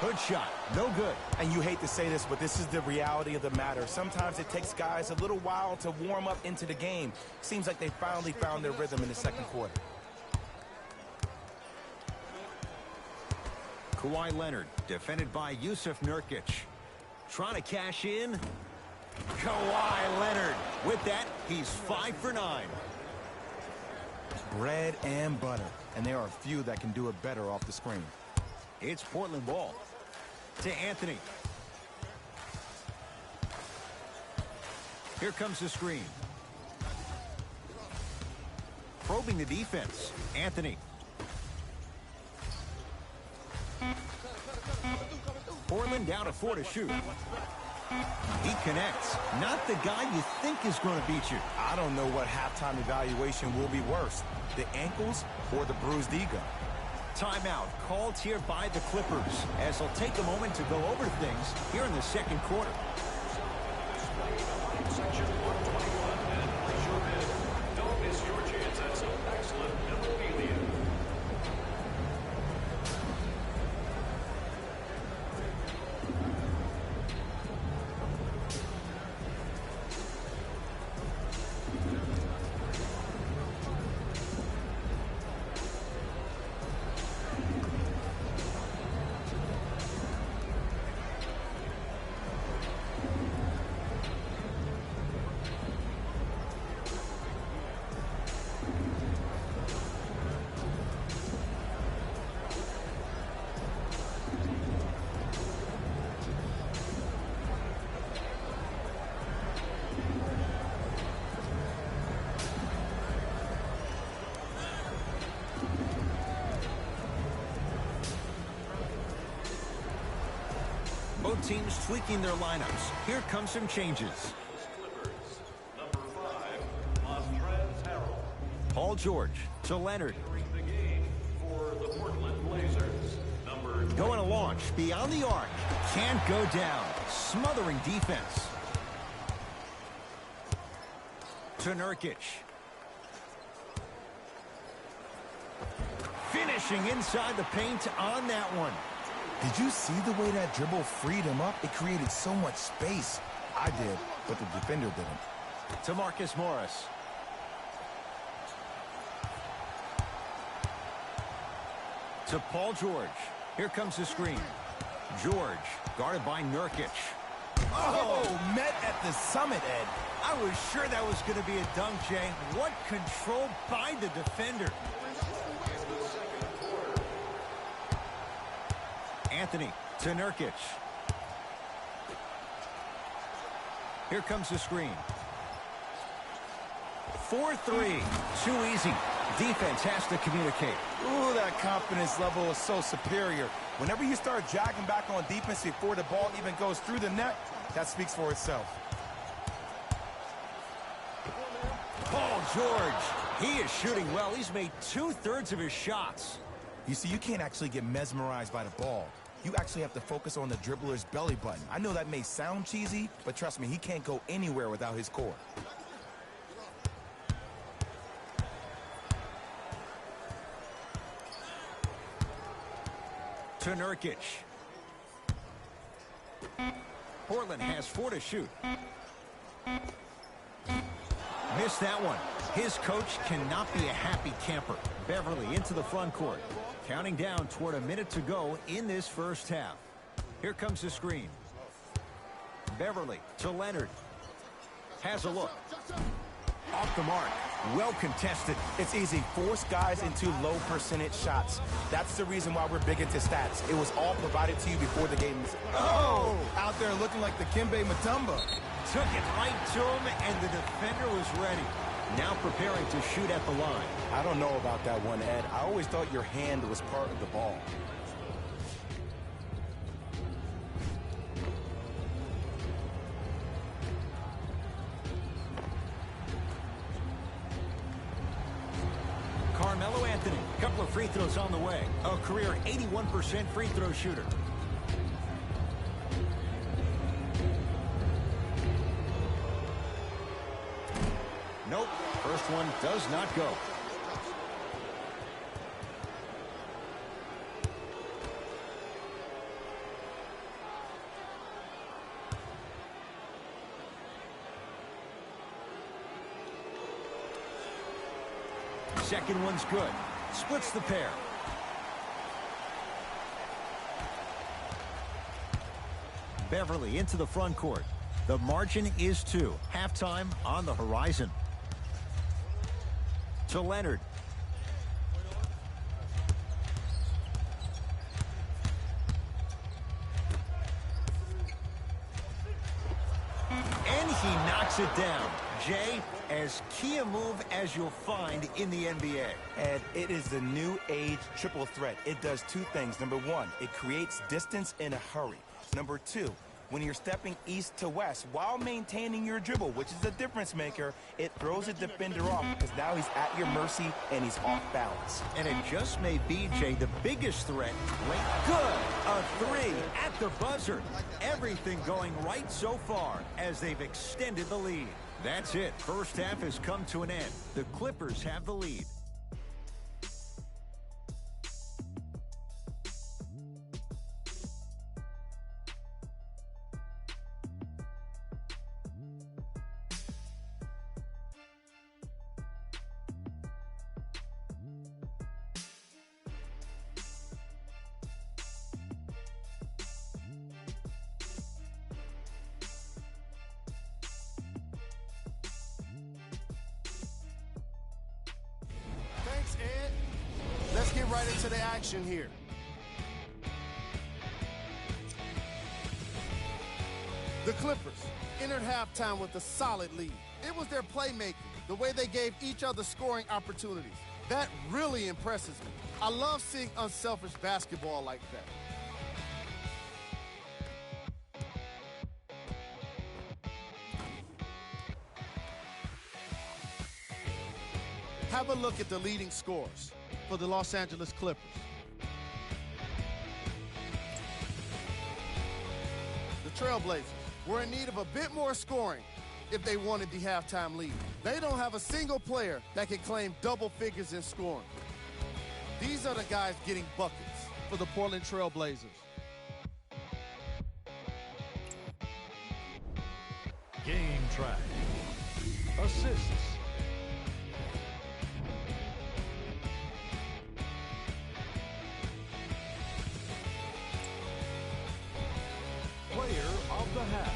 Hood shot, no good. And you hate to say this, but this is the reality of the matter. Sometimes it takes guys a little while to warm up into the game. Seems like they finally found their rhythm in the second quarter. Kawhi Leonard, defended by Yusuf Nurkic. Trying to cash in. Kawhi Leonard. With that, he's 5 for 9. Bread and butter. And there are a few that can do it better off the screen. It's Portland ball. To Anthony. Here comes the screen. Probing the defense. Anthony. Portland down to 4 to shoot. He connects. Not the guy you think is going to beat you. I don't know what halftime evaluation will be worse, the ankles or the bruised ego. Timeout called here by the Clippers as they'll take a moment to go over things here in the second quarter. Section 121 and place your bid. Don't miss your chance at some excellent memorabilia. Both teams tweaking their lineups. Here come some changes. Clippers. Number 5, Montrezl Harrell. Paul George to Leonard. Entering the game for the Portland Blazers. Number Going to launch beyond the arc. Can't go down. Smothering defense. To Nurkic. Finishing inside the paint on that one. Did you see the way that dribble freed him up? It created so much space. I did, but the defender didn't. To Marcus Morris. To Paul George. Here comes the screen. George, guarded by Nurkic. Oh, met at the summit, Ed. I was sure that was going to be a dunk, Jay. What control by the defender. Anthony to Nurkic. Here comes the screen. 4-3. Too easy. Defense has to communicate. Ooh, that confidence level is so superior. Whenever you start jogging back on defense before the ball even goes through the net, that speaks for itself. Paul George. He is shooting well. He's made 2/3 of his shots. You see, you can't actually get mesmerized by the ball. You actually have to focus on the dribbler's belly button. I know that may sound cheesy, but trust me, he can't go anywhere without his core. To Nurkic. Portland has 4 to shoot. Missed that one. His coach cannot be a happy camper. Beverly into the front court. Counting down toward a minute to go in this first half. Here comes the screen. Beverly to Leonard. Has a look. Off the mark. Well contested. It's easy. Force guys into low percentage shots. That's the reason why we're big into stats. It was all provided to you before the game. Oh! Out there looking like the Kimbe Mutombo. Took it right to him, and the defender was ready. Now preparing to shoot at the line. I don't know about that one, Ed. I always thought your hand was part of the ball. Carmelo Anthony, a couple of free throws on the way. A career 81% free throw shooter. Nope, first one does not go. Second one's good. Splits the pair. Beverly into the front court. The margin is 2. Halftime on the horizon. To Leonard. And he knocks it down. Jay, as key a move as you'll find in the NBA. And it is the new age triple threat. It does 2 things. Number 1, it creates distance in a hurry. Number 2, when you're stepping east to west while maintaining your dribble, which is a difference maker, it throws a defender off because now he's at your mercy and he's off balance. And it just may be, Jay, the biggest threat. Late. Good. A 3 at the buzzer. Everything going right so far as they've extended the lead. That's it. First half has come to an end. The Clippers have the lead. Thanks, Ed. Let's get right into the action here. The Clippers entered halftime with a solid lead. It was their playmaking, the way they gave each other scoring opportunities. That really impresses me. I love seeing unselfish basketball like that. have a look at the leading scores for the Los Angeles Clippers. The Trailblazers were in need of a bit more scoring if they wanted the halftime lead. They don't have a single player that can claim double figures in scoring. These are the guys getting buckets for the Portland Trailblazers. Game track. Assists. Player of the half.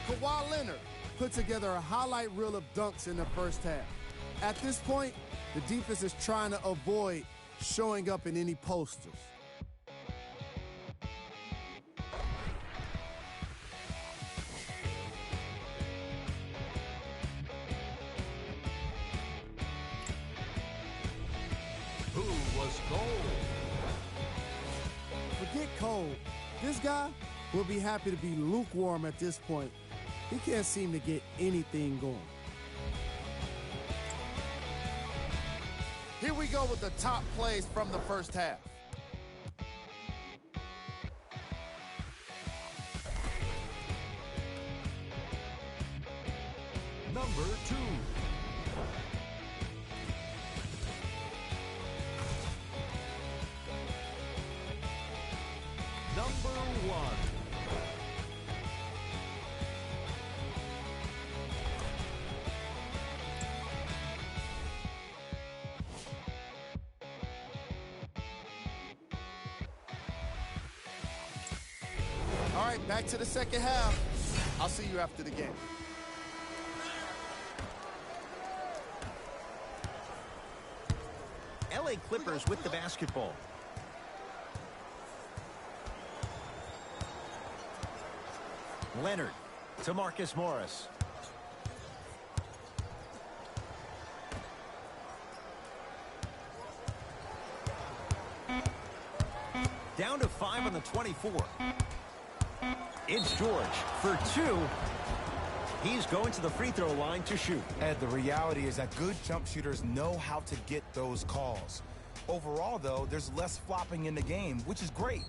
Kawhi Leonard put together a highlight reel of dunks in the first half. At this point, the defense is trying to avoid showing up in any posters. Who was cold? Forget cold. This guy will be happy to be lukewarm at this point. He can't seem to get anything going. Here we go with the top plays from the first half. Number 2. Number 1. All right, back to the second half. I'll see you after the game. LA Clippers with the basketball. Leonard to Marcus Morris. Down to 5 on the 24. It's George for 2. He's going to the free throw line to shoot. And the reality is that good jump shooters know how to get those calls. Overall, though, there's less flopping in the game, which is great.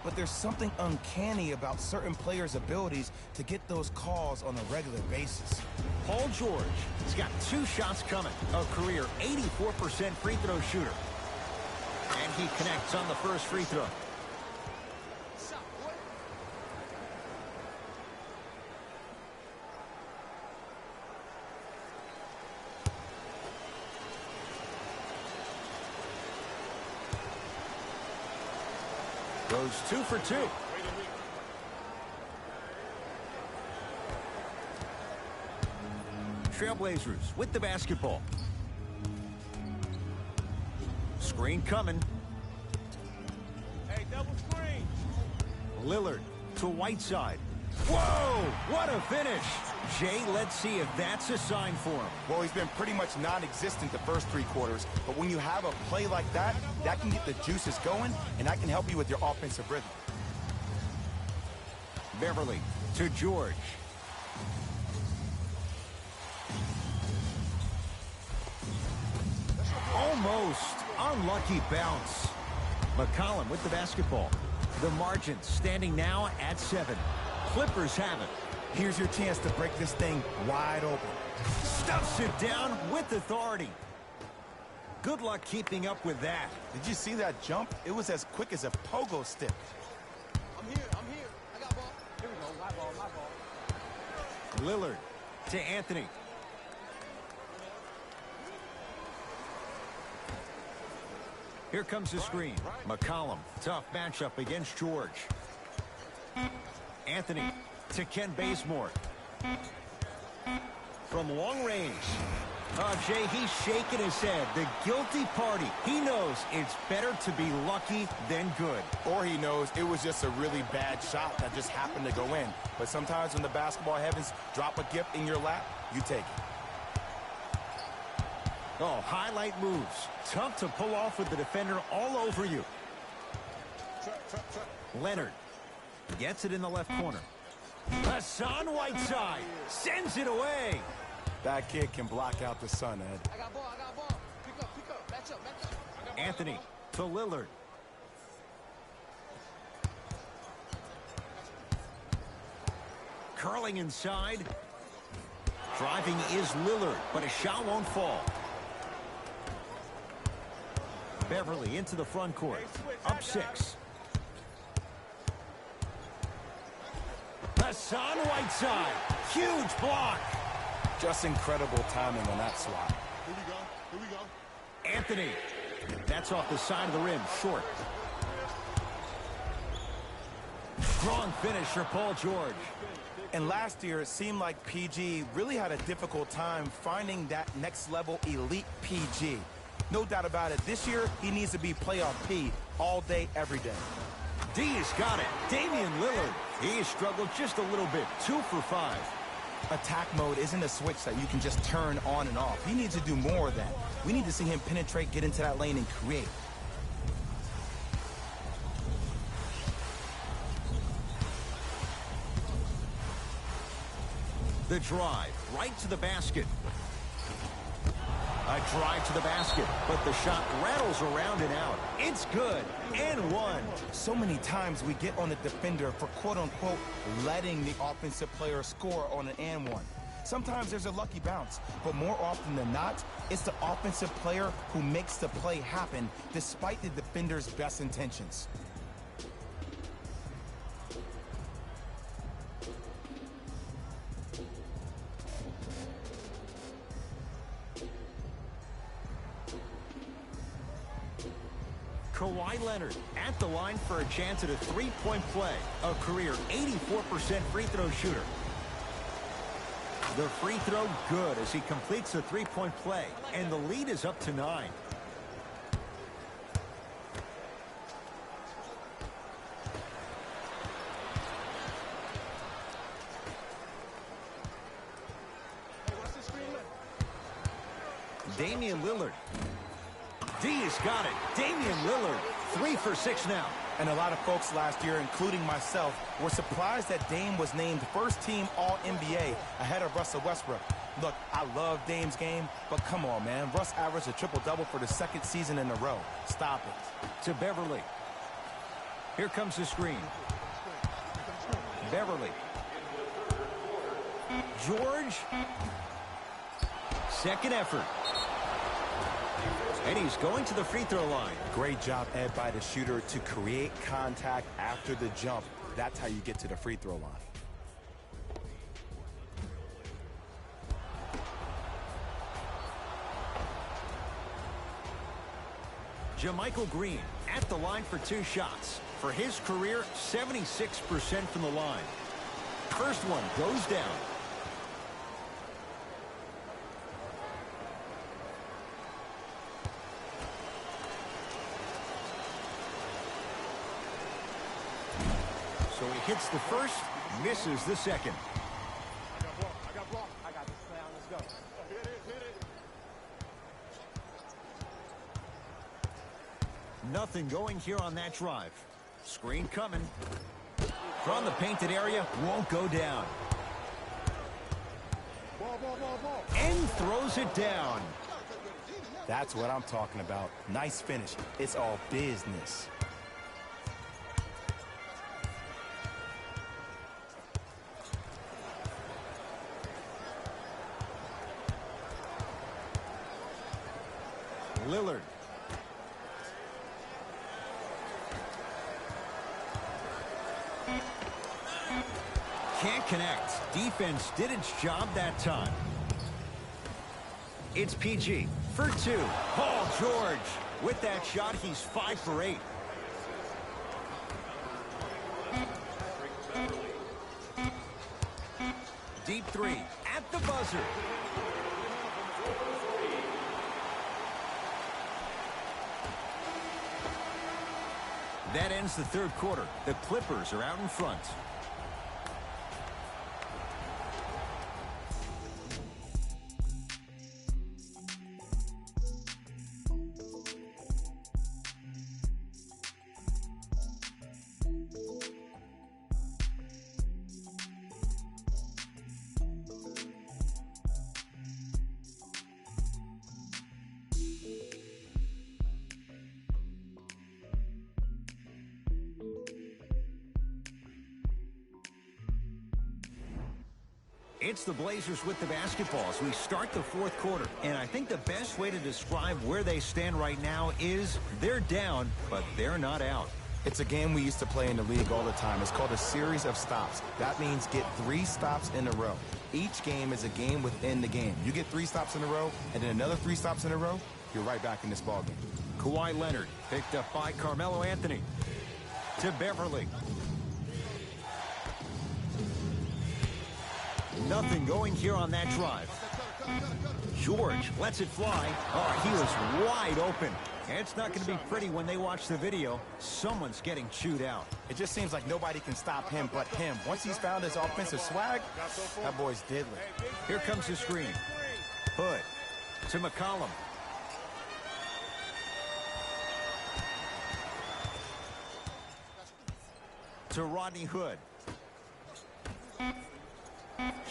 But there's something uncanny about certain players' abilities to get those calls on a regular basis. Paul George has got 2 shots coming. A career 84% free throw shooter. And he connects on the first free throw. Goes 2 for 2. Trailblazers with the basketball. Screen coming. Hey, double screen. Lillard to Whiteside. Whoa, what a finish. Jay, let's see if that's a sign for him. Well, he's been pretty much non-existent the first 3 quarters, but when you have a play like that, that can get the juices going, and that can help you with your offensive rhythm. Beverly to George. Almost unlucky bounce. McCollum with the basketball. The margin standing now at 7. Clippers have it. Here's your chance to break this thing wide open. Stuffs it down with authority. Good luck keeping up with that. Did you see that jump? It was as quick as a pogo stick. I'm here. I got ball. Here we go. My ball. Lillard to Anthony. Here comes the screen. McCollum, tough matchup against George. Anthony to Ken Bazemore. From long range. Jay, he's shaking his head. The guilty party. He knows it's better to be lucky than good. Or he knows it was just a really bad shot that just happened to go in. But sometimes when the basketball heavens drop a gift in your lap, you take it. Oh, highlight moves. Tough to pull off with the defender all over you. Leonard gets it in the left corner. Hassan Whiteside sends it away. That kid can block out the sun, Ed. I got ball. Pick up. Match up. Anthony to Lillard. Curling inside. Driving is Lillard, but a shot won't fall. Beverly into the front court. Up 6. Hassan Whiteside. Huge block. Just incredible timing on that swat. Here we go. Anthony. That's off the side of the rim. Short. Strong finisher, Paul George. And last year, it seemed like PG really had a difficult time finding that next level elite PG. No doubt about it. This year, he needs to be playoff P all day, every day. D's got it. Damian Lillard. He has struggled just a little bit. 2 for 5. Attack mode isn't a switch that you can just turn on and off. He needs to do more of that. We need to see him penetrate, get into that lane, and create. The drive right to the basket. A drive to the basket, but the shot rattles around and out. It's good, and one. So many times we get on the defender for quote-unquote letting the offensive player score on an and one. Sometimes there's a lucky bounce, but more often than not, it's the offensive player who makes the play happen despite the defender's best intentions. Kawhi Leonard at the line for a chance at a three-point play. A career 84% free throw shooter. The free throw good as he completes the three-point play, and the lead is up to 9. Damian Lillard. D's got it. Damian Lillard, 3 for 6 now. And a lot of folks last year, including myself, were surprised that Dame was named first-team All-NBA ahead of Russell Westbrook. Look, I love Dame's game, but come on, man. Russ averaged a triple-double for the 2nd season in a row. Stop it. To Beverly. Here comes the screen. Beverly. George. Second effort. And he's going to the free throw line. Great job, Ed, by the shooter to create contact after the jump. That's how you get to the free throw line. JaMychal Green at the line for 2 shots. For his career, 76% from the line. First one goes down. So he hits the first, misses the second. I got ball. I got this. Let's go. Hit it. Nothing going here on that drive. Screen coming. From the painted area, won't go down. Ball. And throws it down. That's what I'm talking about. Nice finish. It's all business. Lillard. Can't connect. Defense did its job that time. It's PG for 2. Paul George. With that shot, he's 5 for 8. Deep 3 at the buzzer. That ends the third quarter. The Clippers are out in front. It's the Blazers with the basketball as we start the fourth quarter. And I think the best way to describe where they stand right now is they're down, but they're not out. It's a game we used to play in the league all the time. It's called a series of stops. That means get 3 stops in a row. Each game is a game within the game. You get 3 stops in a row, and then another 3 stops in a row, you're right back in this ballgame. Kawhi Leonard picked up by Carmelo Anthony. To Beverly. Nothing going here on that drive. George lets it fly. Oh, he was wide open. It's not going to be pretty when they watch the video. Someone's getting chewed out. It just seems like nobody can stop him but him. Once he's found his offensive swag, that boy's deadly. Here comes the screen. Hood to McCollum. To Rodney Hood.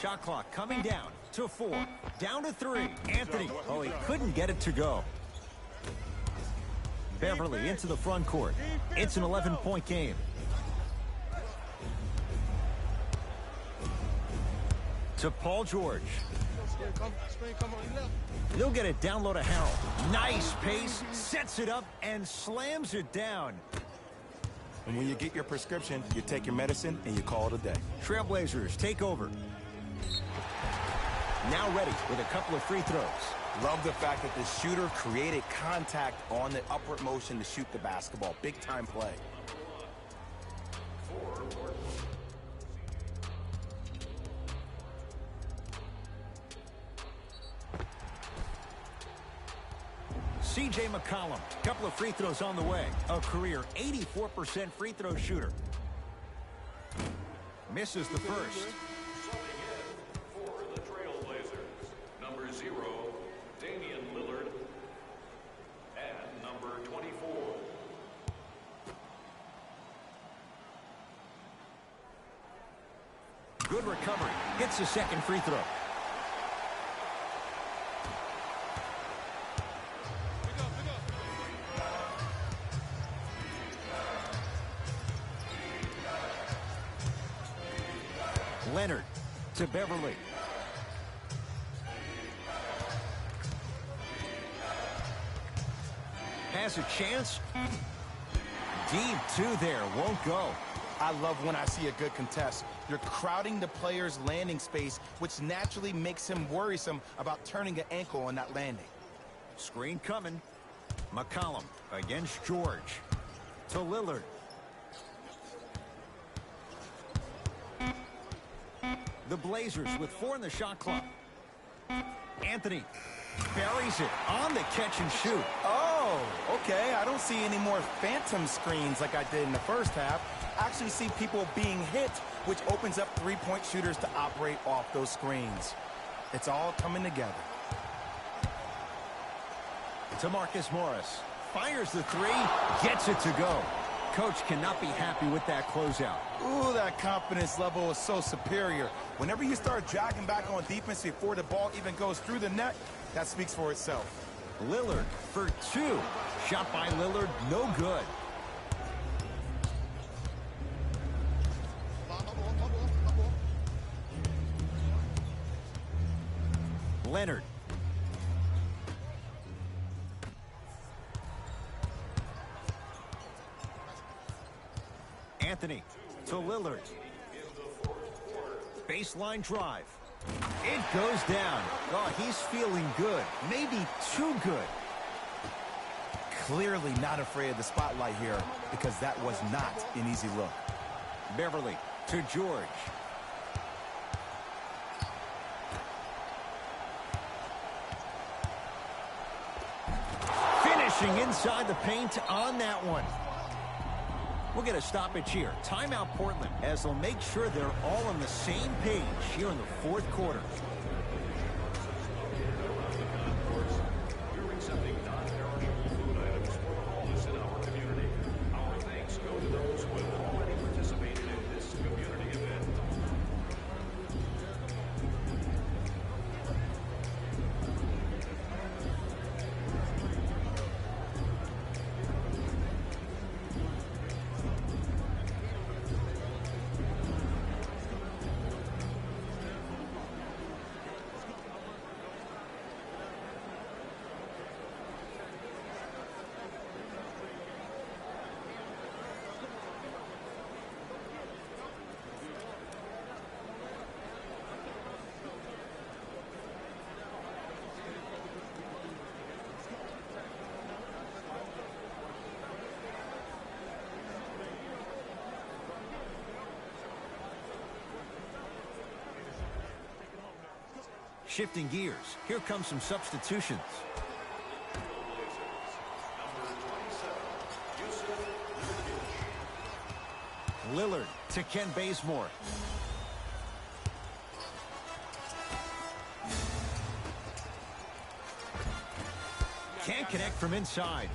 Shot clock coming down to 4. Down to 3. Anthony. Oh, he couldn't get it to go. Beverly into the front court. It's an 11-point game. To Paul George. He'll get it down low to Harrell. Nice pace. Sets it up and slams it down. And when you get your prescription, you take your medicine and you call it a day. Trailblazers take over. Now ready with a couple of free throws. Love the fact that the shooter created contact on the upward motion to shoot the basketball. Big time play. C.J. McCollum, couple of free throws on the way. A career 84% free throw shooter. Misses the first. For the Trailblazers, number 0, Damian Lillard, and number 24. Good recovery. Gets a second free throw. Leonard to Beverly. Has a chance. Deep 2 there. Won't go. I love when I see a good contest. You're crowding the player's landing space, which naturally makes him worrisome about turning an ankle on that landing. Screen coming. McCollum against George. To Lillard. The Blazers with 4 in the shot clock. Anthony buries it on the catch and shoot. Oh, okay. I don't see any more phantom screens like I did in the first half. I actually see people being hit, which opens up three-point shooters to operate off those screens. It's all coming together. To Marcus Morris. Fires the 3. Gets it to go. Coach cannot be happy with that closeout. Ooh, that confidence level is so superior. Whenever you start jogging back on defense before the ball even goes through the net, that speaks for itself. Lillard for 2. Shot by Lillard, no good. Leonard. Anthony to Lillard. Baseline drive. It goes down. Oh, he's feeling good. Maybe too good. Clearly not afraid of the spotlight here because that was not an easy look. Beverly to George. Finishing inside the paint on that one. We'll get a stoppage here. Timeout Portland as they'll make sure they're all on the same page here in the fourth quarter. We're accepting non-perishable food items for homeless in our community. Our thanks go to those who have already participated in this community event. Shifting gears, here come some substitutions. Lillard to Ken Bazemore. Can't connect from inside.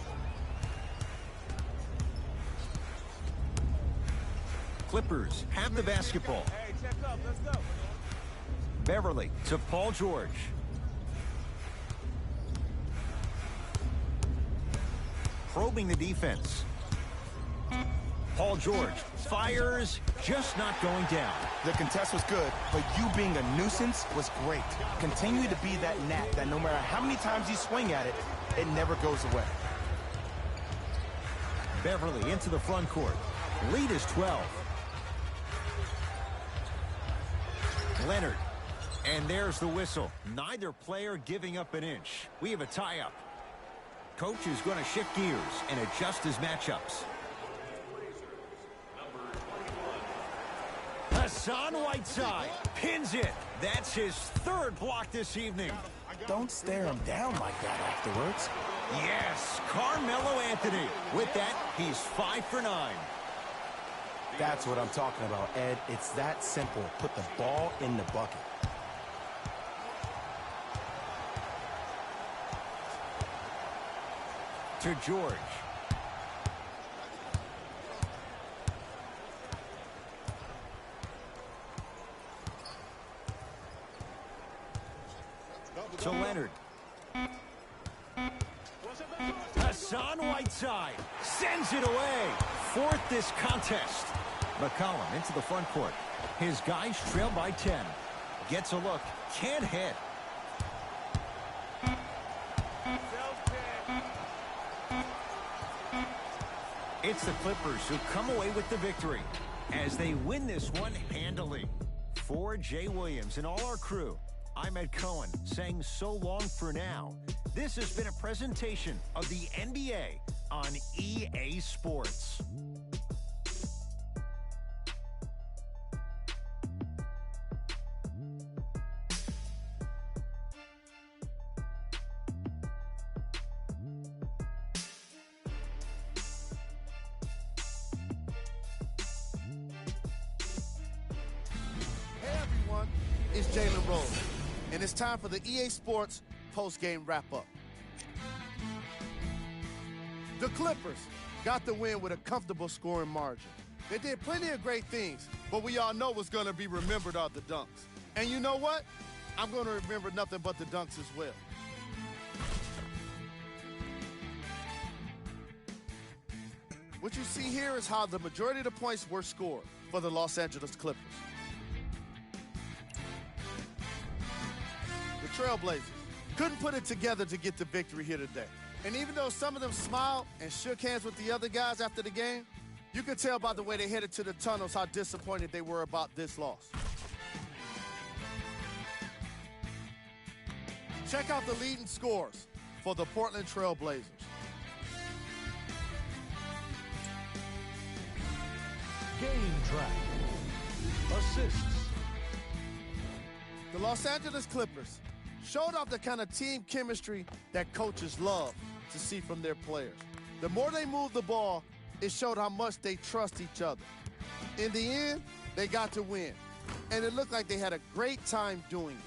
Clippers have the basketball. Hey, check up. Let's go. Beverly to Paul George. Probing the defense. Paul George fires, just not going down. The contest was good, but you being a nuisance was great. Continue to be that gnat that no matter how many times you swing at it, it never goes away. Beverly into the front court. Lead is 12. Leonard. And there's the whistle. Neither player giving up an inch. We have a tie-up. Coach is going to shift gears and adjust his matchups. Hassan Whiteside pins it. That's his third block this evening. Don't stare him down like that afterwards. Yes, Carmelo Anthony. With that, he's 5 for 9. That's what I'm talking about, Ed. It's that simple. Put the ball in the bucket. To George. To Leonard. Hassan Whiteside sends it away. Fourth this contest. McCollum into the front court. His guys trail by 10. Gets a look. Can't hit. It's the Clippers who come away with the victory as they win this one handily. For Jay Williams and all our crew, I'm Ed Cohen saying so long for now. This has been a presentation of the NBA on EA Sports. It's Jalen Rose, and it's time for the EA Sports post-game wrap-up. The Clippers got the win with a comfortable scoring margin. They did plenty of great things, but we all know what's going to be remembered are the dunks. And you know what? I'm going to remember nothing but the dunks as well. What you see here is how the majority of the points were scored for the Los Angeles Clippers. The Trailblazers couldn't put it together to get the victory here today. And even though some of them smiled and shook hands with the other guys after the game, you could tell by the way they headed to the tunnels how disappointed they were about this loss. Check out the leading scores for the Portland Trailblazers. Game track. Assists. The Los Angeles Clippers showed off the kind of team chemistry that coaches love to see from their players. The more they moved the ball, it showed how much they trust each other. In the end, they got to win, and it looked like they had a great time doing it.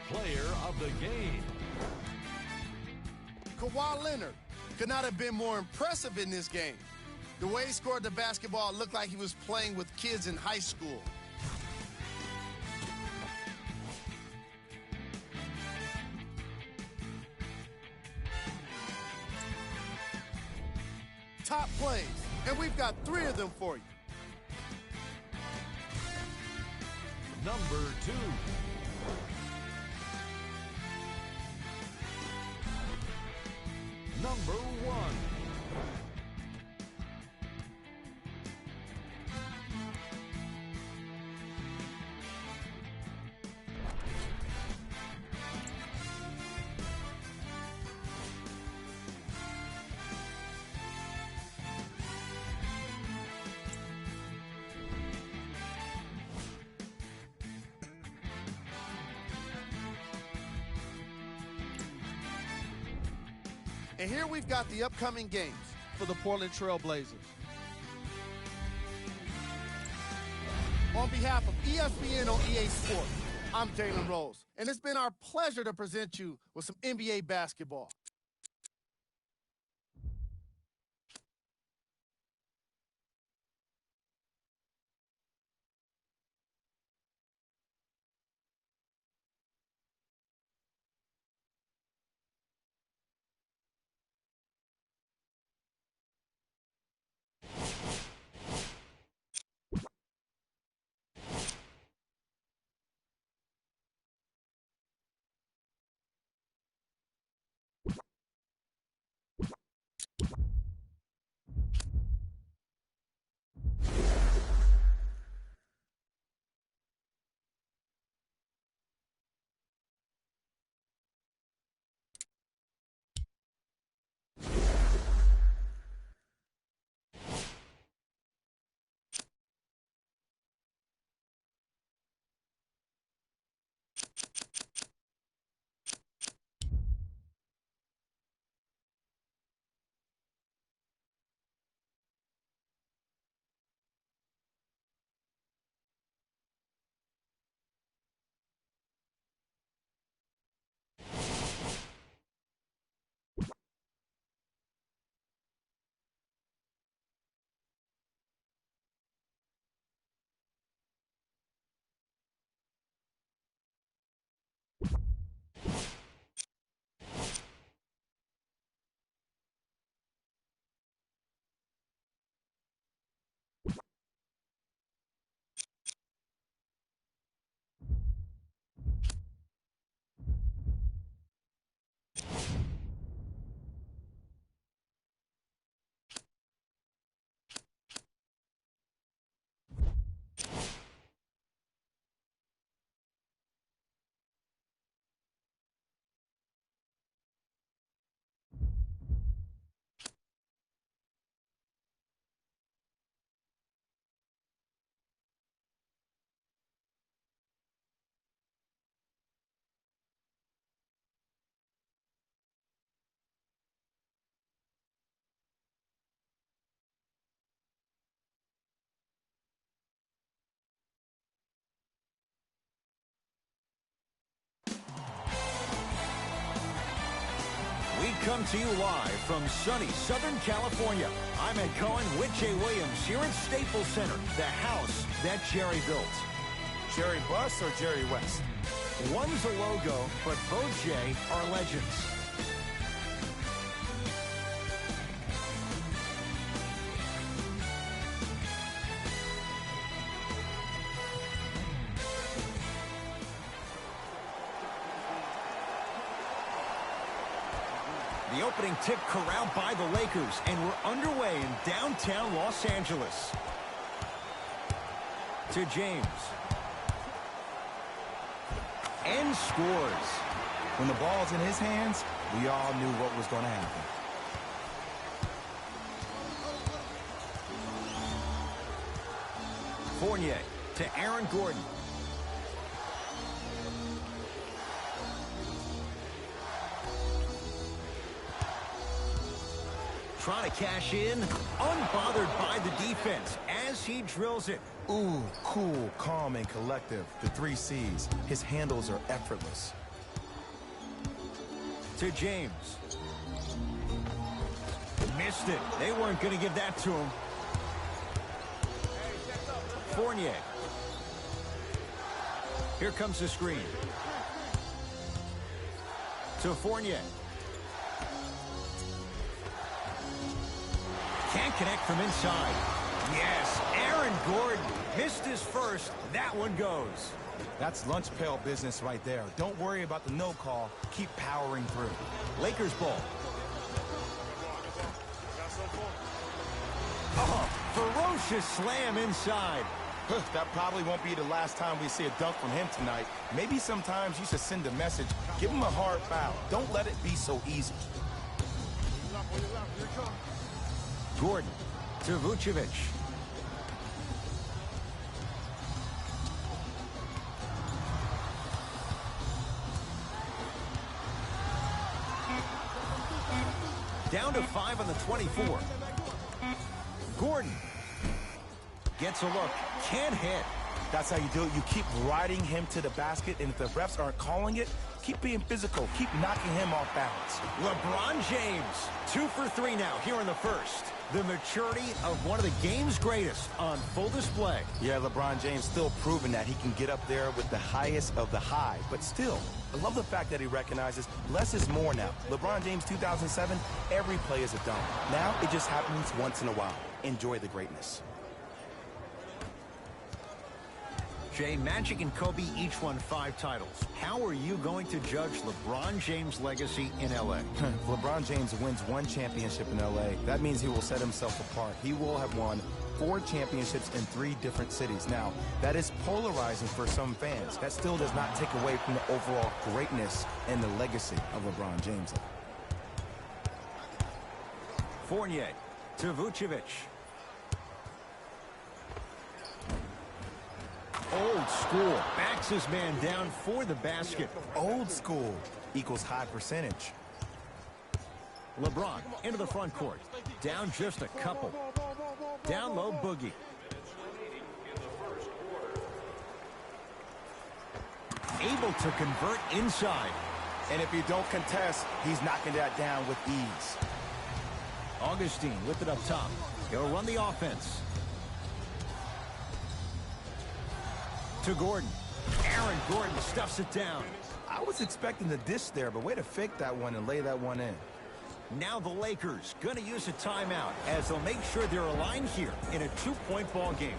Player of the game. Kawhi Leonard could not have been more impressive in this game. The way he scored the basketball looked like he was playing with kids in high school. Top plays, and we've got 3 of them for you. Number 2. Number 1. And here we've got the upcoming games for the Portland Trail Blazers. On behalf of ESPN on EA Sports, I'm Jalen Rose, and it's been our pleasure to present you with some NBA basketball. We come to you live from sunny Southern California. I'm Ed Cohen with Jay Williams here at Staples Center, the house that Jerry built. Jerry Buss or Jerry West? One's a logo, but both, Jay, are legends. The opening tip corralled by the Lakers, and we're underway in downtown Los Angeles. To James. And scores. When the ball's in his hands, we all knew what was going to happen. Fournier to Aaron Gordon. Trying to cash in, unbothered by the defense as he drills it. Ooh, cool, calm, and collective. The 3 C's. His handles are effortless. To James. Missed it. They weren't going to give that to him. Fournier. Here comes the screen. To Fournier. Can't connect from inside. Yes, Aaron Gordon missed his first. That one goes. That's lunch pail business right there. Don't worry about the no call. Keep powering through. Lakers ball. Oh, ferocious slam inside. That probably won't be the last time we see a dunk from him tonight. Maybe sometimes you should send a message. Give him a hard foul. Don't let it be so easy. Gordon to Vucevic. Down to 5 on the 24. Gordon gets a look. Can't hit. That's how you do it. You keep riding him to the basket, and if the refs aren't calling it, keep being physical. Keep knocking him off balance. LeBron James, 2 for 3 now here in the first. The maturity of one of the game's greatest on full display. Yeah, LeBron James still proving that he can get up there with the highest of the high. But still, I love the fact that he recognizes less is more now. LeBron James 2007, every play is a dunk. Now it just happens once in a while. Enjoy the greatness. Jay, Magic and Kobe each won 5 titles. How are you going to judge LeBron James' legacy in L.A.? If LeBron James wins 1 championship in L.A., that means he will set himself apart. He will have won 4 championships in 3 different cities. Now, that is polarizing for some fans. That still does not take away from the overall greatness and the legacy of LeBron James. Fournier to Vucevic. Old school. Backs his man down for the basket. Old school equals high percentage. LeBron into the front court. Down just a couple. Down low, Boogie. Able to convert inside. And if you don't contest, he's knocking that down with ease. Augustine with it up top. He'll run the offense. To Gordon. Aaron Gordon stuffs it down. I was expecting the dish there, but way to fake that one and lay that one in. Now the Lakers going to use a timeout as they'll make sure they're aligned here in a 2-point ball game.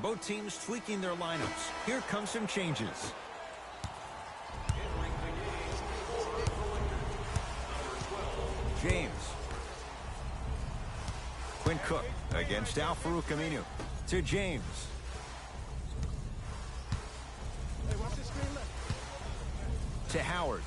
Both teams tweaking their lineups. Here come some changes. James. Quinn Cook against Al-Farouq Aminu. To James. To Howard.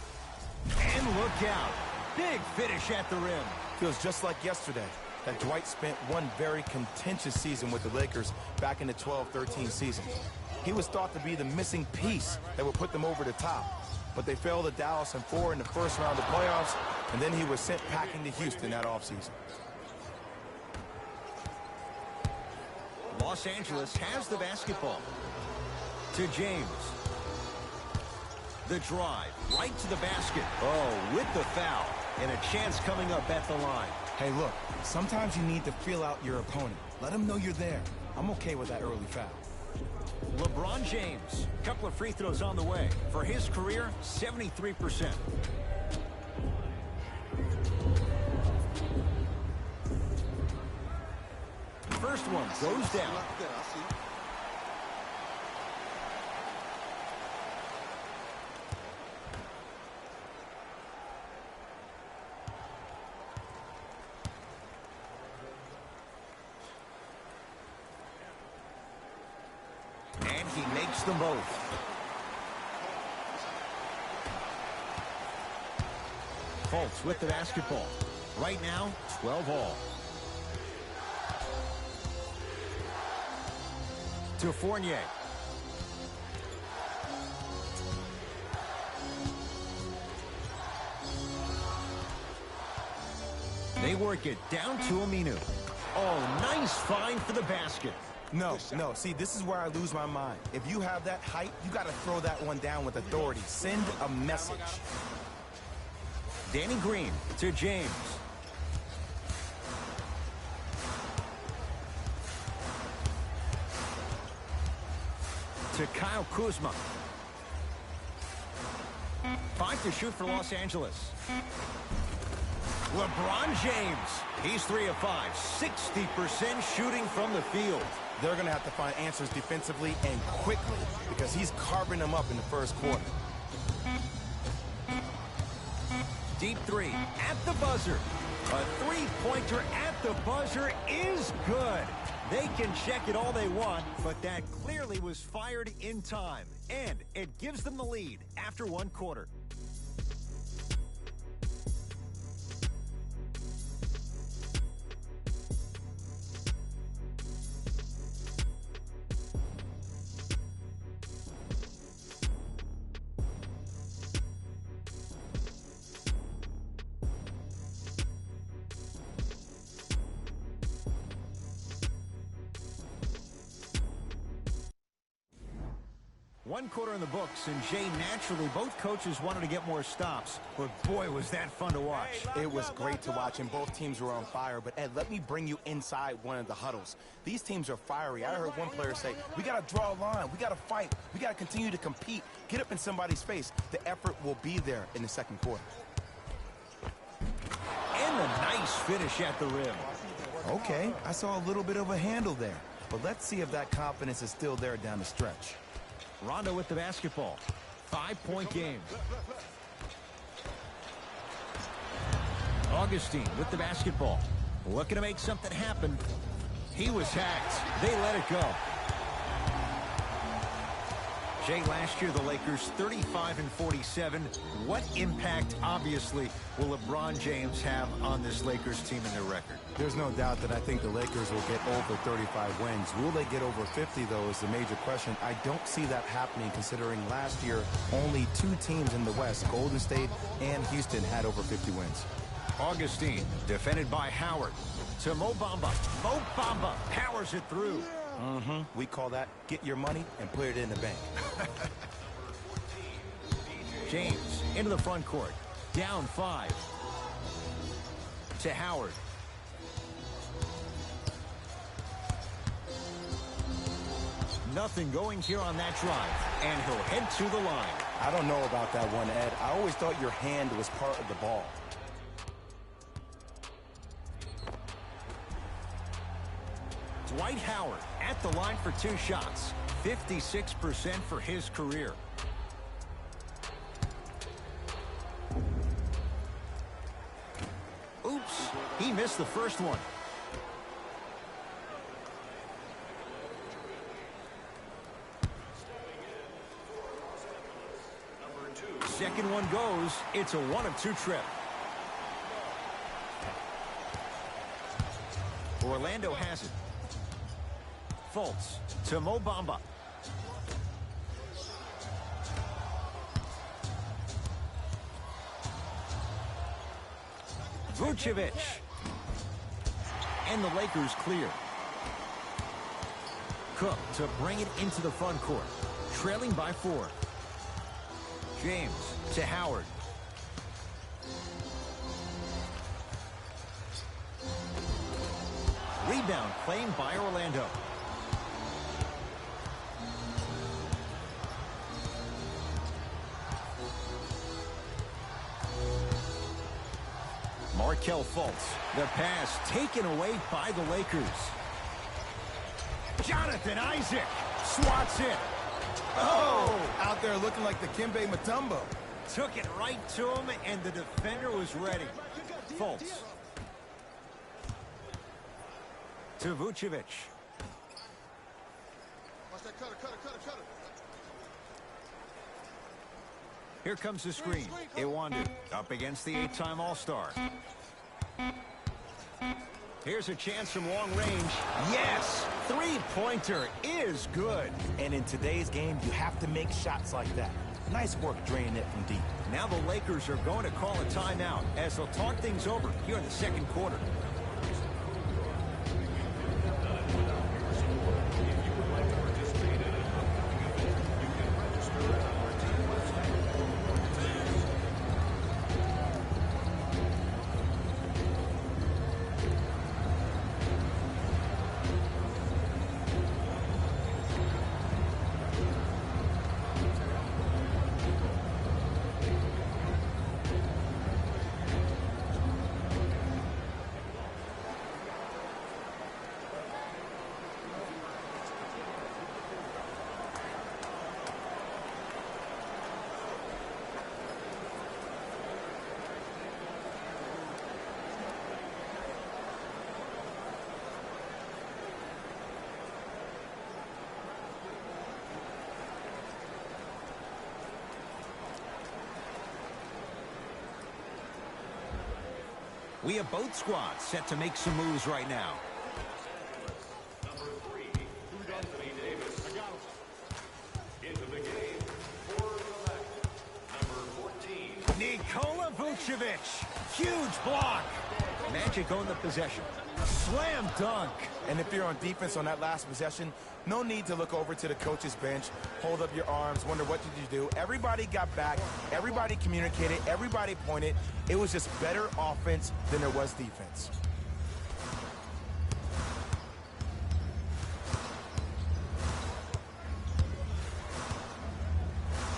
And look out. Big finish at the rim. Feels just like yesterday. That Dwight spent one very contentious season with the Lakers back in the 12-13 season. He was thought to be the missing piece that would put them over the top. But they fell to Dallas in 4 in the first round of the playoffs, and then he was sent packing to Houston that offseason. Los Angeles has the basketball. To James. The drive right to the basket. Oh, with the foul. And a chance coming up at the line. Hey, look, sometimes you need to feel out your opponent. Let him know you're there. I'm okay with that early foul. LeBron James, couple of free throws on the way. For his career, 73%. First one goes down. And he makes them both. Fultz with the basketball. Right now, 12 all. To Fournier. They work it down to Aminu. Oh, nice find for the basket. No. See, this is where I lose my mind. If you have that height, you got to throw that one down with authority. Send a message. Danny Green to James. to Kyle Kuzma. 5 to shoot for Los Angeles. LeBron James. He's 3 of 5. 60% shooting from the field. They're going to have to find answers defensively and quickly because he's carving them up in the first quarter. Deep three at the buzzer. A three-pointer at the buzzer is good. They can check it all they want, but that clearly was fired in time. And it gives them the lead after one quarter. One quarter in the books, and Jay, naturally, both coaches wanted to get more stops. But boy, was that fun to watch. It was great to watch, and both teams were on fire. But, Ed, let me bring you inside one of the huddles. These teams are fiery. I heard one player say, we got to draw a line. We got to fight. We got to continue to compete. Get up in somebody's face. The effort will be there in the second quarter. And a nice finish at the rim. Okay, I saw a little bit of a handle there. But let's see if that confidence is still there down the stretch. Rondo with the basketball. 5-point game. Augustine with the basketball. Looking to make something happen. He was hacked. They let it go. Jay, last year the Lakers 35-47. What impact, obviously, will LeBron James have on this Lakers team and their record? There's no doubt that I think the Lakers will get over 35 wins. Will they get over 50, though, is the major question. I don't see that happening, considering last year only 2 teams in the West, Golden State and Houston, had over 50 wins. Augustine, defended by Howard. To Mo Bamba. Mo Bamba powers it through. We call that get your money and put it in the bank. James into the front court. Down 5. To Howard. Nothing going here on that drive. And he'll head to the line. I don't know about that one, Ed. I always thought your hand was part of the ball. Dwight Howard at the line for 2 shots. 56% for his career. Oops, he missed the first one. Second one goes. It's a 1 of 2 trip. Orlando has it. Fultz to Mo Bamba. Vucevic. And the Lakers clear. Cook to bring it into the front court. Trailing by 4. James to Howard. Rebound claimed by Orlando. Markelle Fultz. The pass taken away by the Lakers. Jonathan Isaac swats it. Oh! Out there looking like the Kimbe Mutombo. Took it right to him, and the defender was ready. Fultz. To Vucevic. Watch that cutter. Here comes the screen. Iwandu up against the 8-time All-Star. Here's a chance from long range. Yes! 3-pointer is good. And in today's game, you have to make shots like that. Nice work draining it from deep. Now the Lakers are going to call a timeout as they'll talk things over here in the second quarter. We have both squads set to make some moves right now. Number 3, Anthony Davis. Into the game for the Magic. Number 14. Nikola Vucevic. Huge block. Magic own the possession. Slam dunk. And if you're on defense on that last possession, no need to look over to the coach's bench, hold up your arms, wonder what did you do. Everybody got back, everybody communicated, everybody pointed. It was just better offense than there was defense.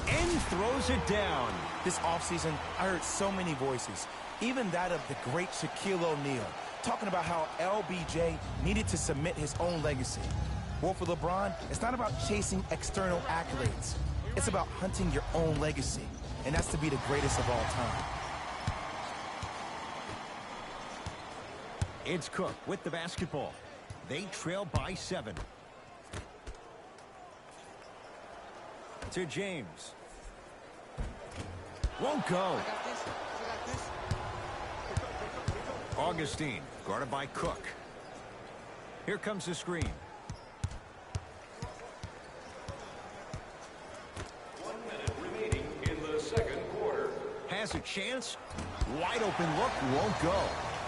And throws it down. This offseason, I heard so many voices, even that of the great Shaquille O'Neal, talking about how LBJ needed to submit his own legacy. Well, for LeBron, it's not about chasing external accolades. It's about hunting your own legacy, and that's to be the greatest of all time. It's Cook with the basketball. They trail by 7. To James. Won't go. Augustine, guarded by Cook. Here comes the screen. 1 minute remaining in the second quarter. Has a chance. Wide open look, won't go.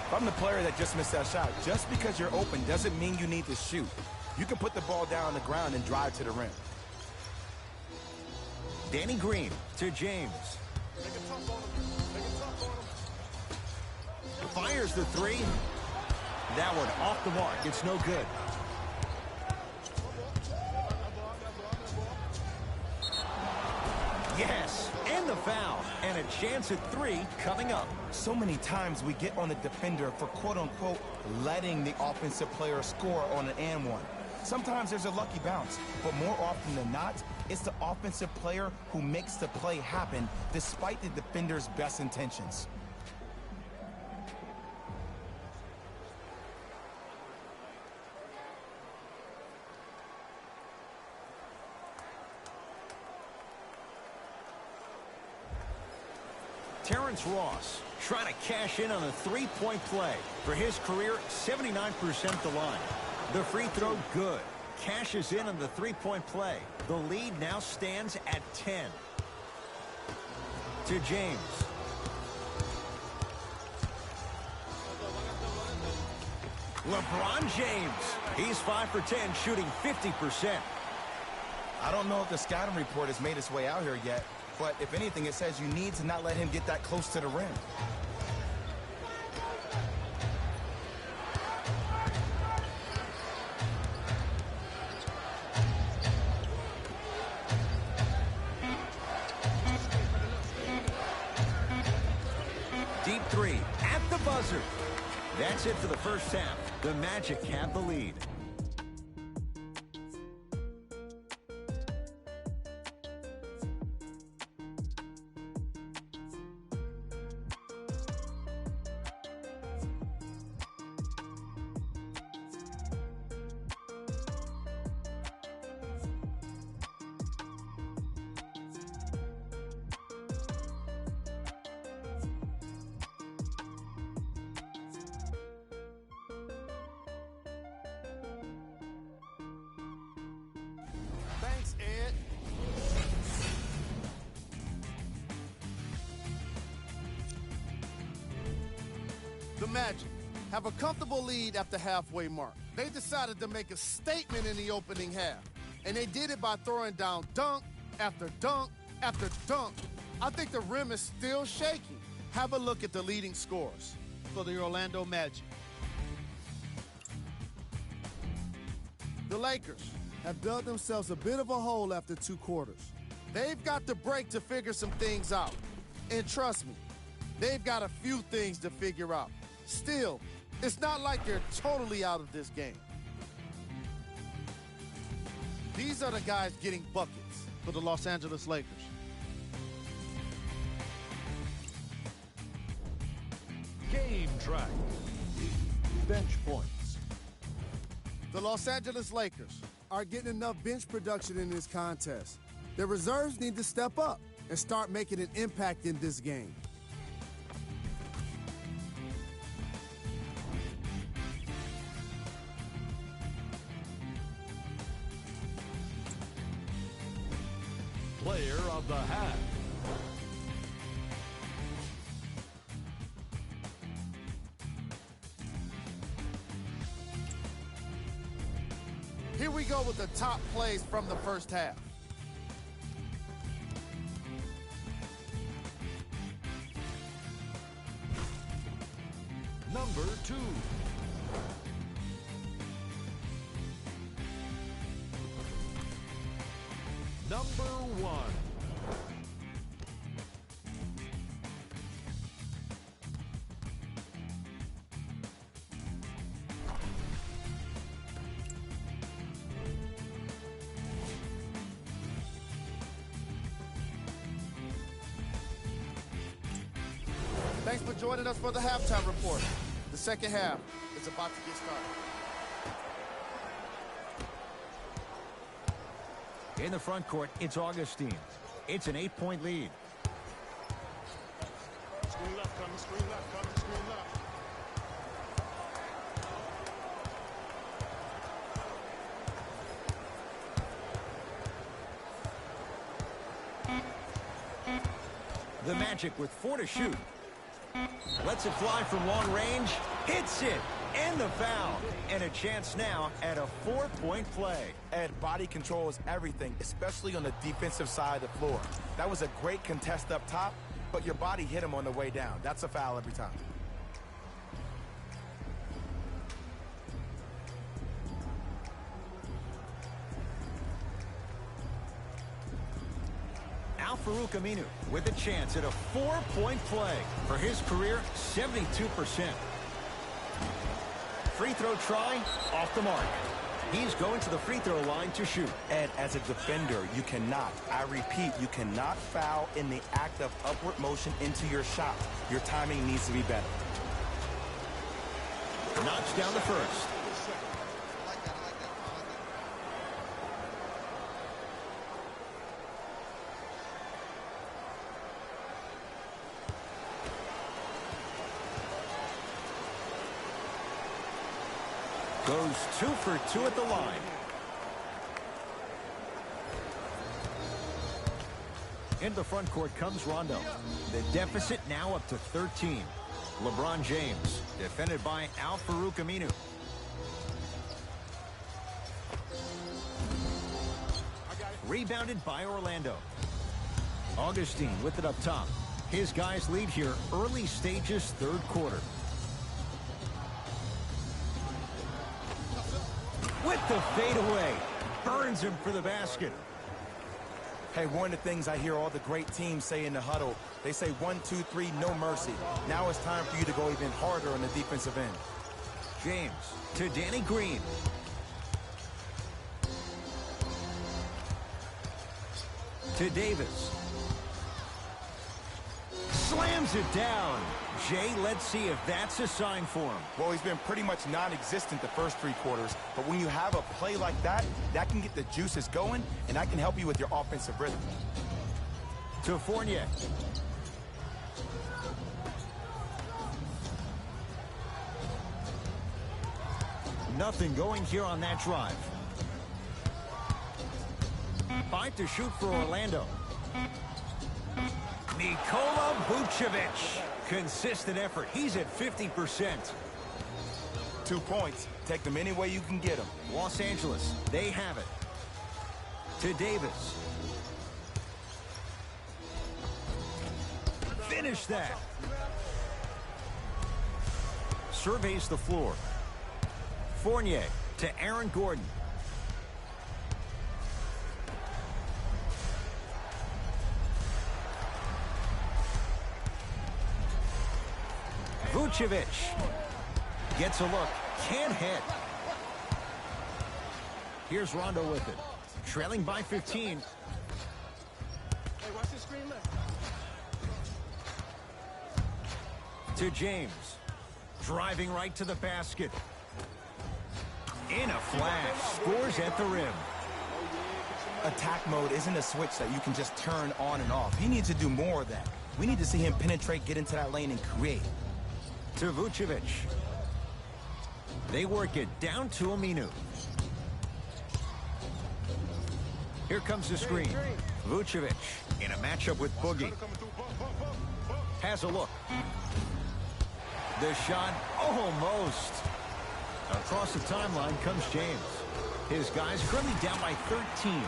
If I'm the player that just missed that shot, just because you're open doesn't mean you need to shoot. You can put the ball down on the ground and drive to the rim. Danny Green to James. Fires the 3. That one off the mark. It's no good. Yes, and the foul. And a chance at 3 coming up. So many times we get on the defender for quote-unquote letting the offensive player score on an and one. Sometimes there's a lucky bounce, but more often than not, it's the offensive player who makes the play happen despite the defender's best intentions. Terrence Ross trying to cash in on a three-point play. For his career, 79% the line. The free throw, good. Cashes in on the three-point play. The lead now stands at 10. To James. LeBron James. He's 5 for 10, shooting 50%. I don't know if the scouting report has made its way out here yet, but if anything, it says you need to not let him get that close to the rim. Deep 3 at the buzzer. That's it for the first half. The Magic have the lead. Thanks, Ed. The Magic have a comfortable lead at the halfway mark. They decided to make a statement in the opening half, and they did it by throwing down dunk after dunk after dunk. I think the rim is still shaking. Have a look at the leading scores for the Orlando Magic. The Lakers have dug themselves a bit of a hole after 2 quarters. They've got the break to figure some things out. And trust me, they've got a few things to figure out. Still, it's not like they're totally out of this game. These are the guys getting buckets for the Los Angeles Lakers. Game track. Bench points. The Los Angeles Lakers are getting enough bench production in this contest. Their reserves need to step up and start making an impact in this game. player of the half. Here we go with the top plays from the first half. Number 2. Number 1. Thanks for joining us for the halftime report. The second half is about to get started. In the front court, it's Augustine. It's an 8-point lead. Screen left coming, screen left coming, screen left. The Magic with 4 to shoot. Lets it fly from long range. Hits it. And the foul. And a chance now at a 4-point play. Ed, body control is everything, especially on the defensive side of the floor. That was a great contest up top, but your body hit him on the way down. That's a foul every time. Al-Farouq Aminu with a chance at a 4-point play. For his career, 72%. Free throw try, off the mark. He's going to the free throw line to shoot. Ed, as a defender, you cannot, I repeat, you cannot foul in the act of upward motion into your shot. Your timing needs to be better. Knocks down the first. Goes 2 for 2 at the line. Into the front court comes Rondo. The deficit now up to 13. LeBron James, defended by Al-Farouq Aminu. Rebounded by Orlando. Augustine with it up top. His guys lead here early stages, third quarter. With the fadeaway. Burns him for the basket. Hey, one of the things I hear all the great teams say in the huddle, they say 1, 2, 3, no mercy. Now it's time for you to go even harder on the defensive end. James to Danny Green. To Davis. Slams it down. Jay, let's see if that's a sign for him. Well, he's been pretty much non-existent the first 3 quarters, but when you have a play like that, that can get the juices going, and that can help you with your offensive rhythm. To Fournier. Nothing going here on that drive. 5 to shoot for Orlando. Nikola Vucevic. Consistent effort. He's at 50%. 2 points. Take them any way you can get them. Los Angeles, they have it. To Davis. Finish that. Surveys the floor. Fournier to Aaron Gordon. Vucevic gets a look, can't hit. Here's Rondo with it, trailing by 15. Hey, watch the screen left. To James, driving right to the basket. In a flash, scores at the rim. Attack mode isn't a switch that you can just turn on and off. He needs to do more of that. We need to see him penetrate, get into that lane, and create. To Vucevic. They work it down to Aminu. Here comes the screen. Vucevic in a matchup with Boogie. Has a look. The shot almost. Across the timeline comes James. His guys currently down by 13.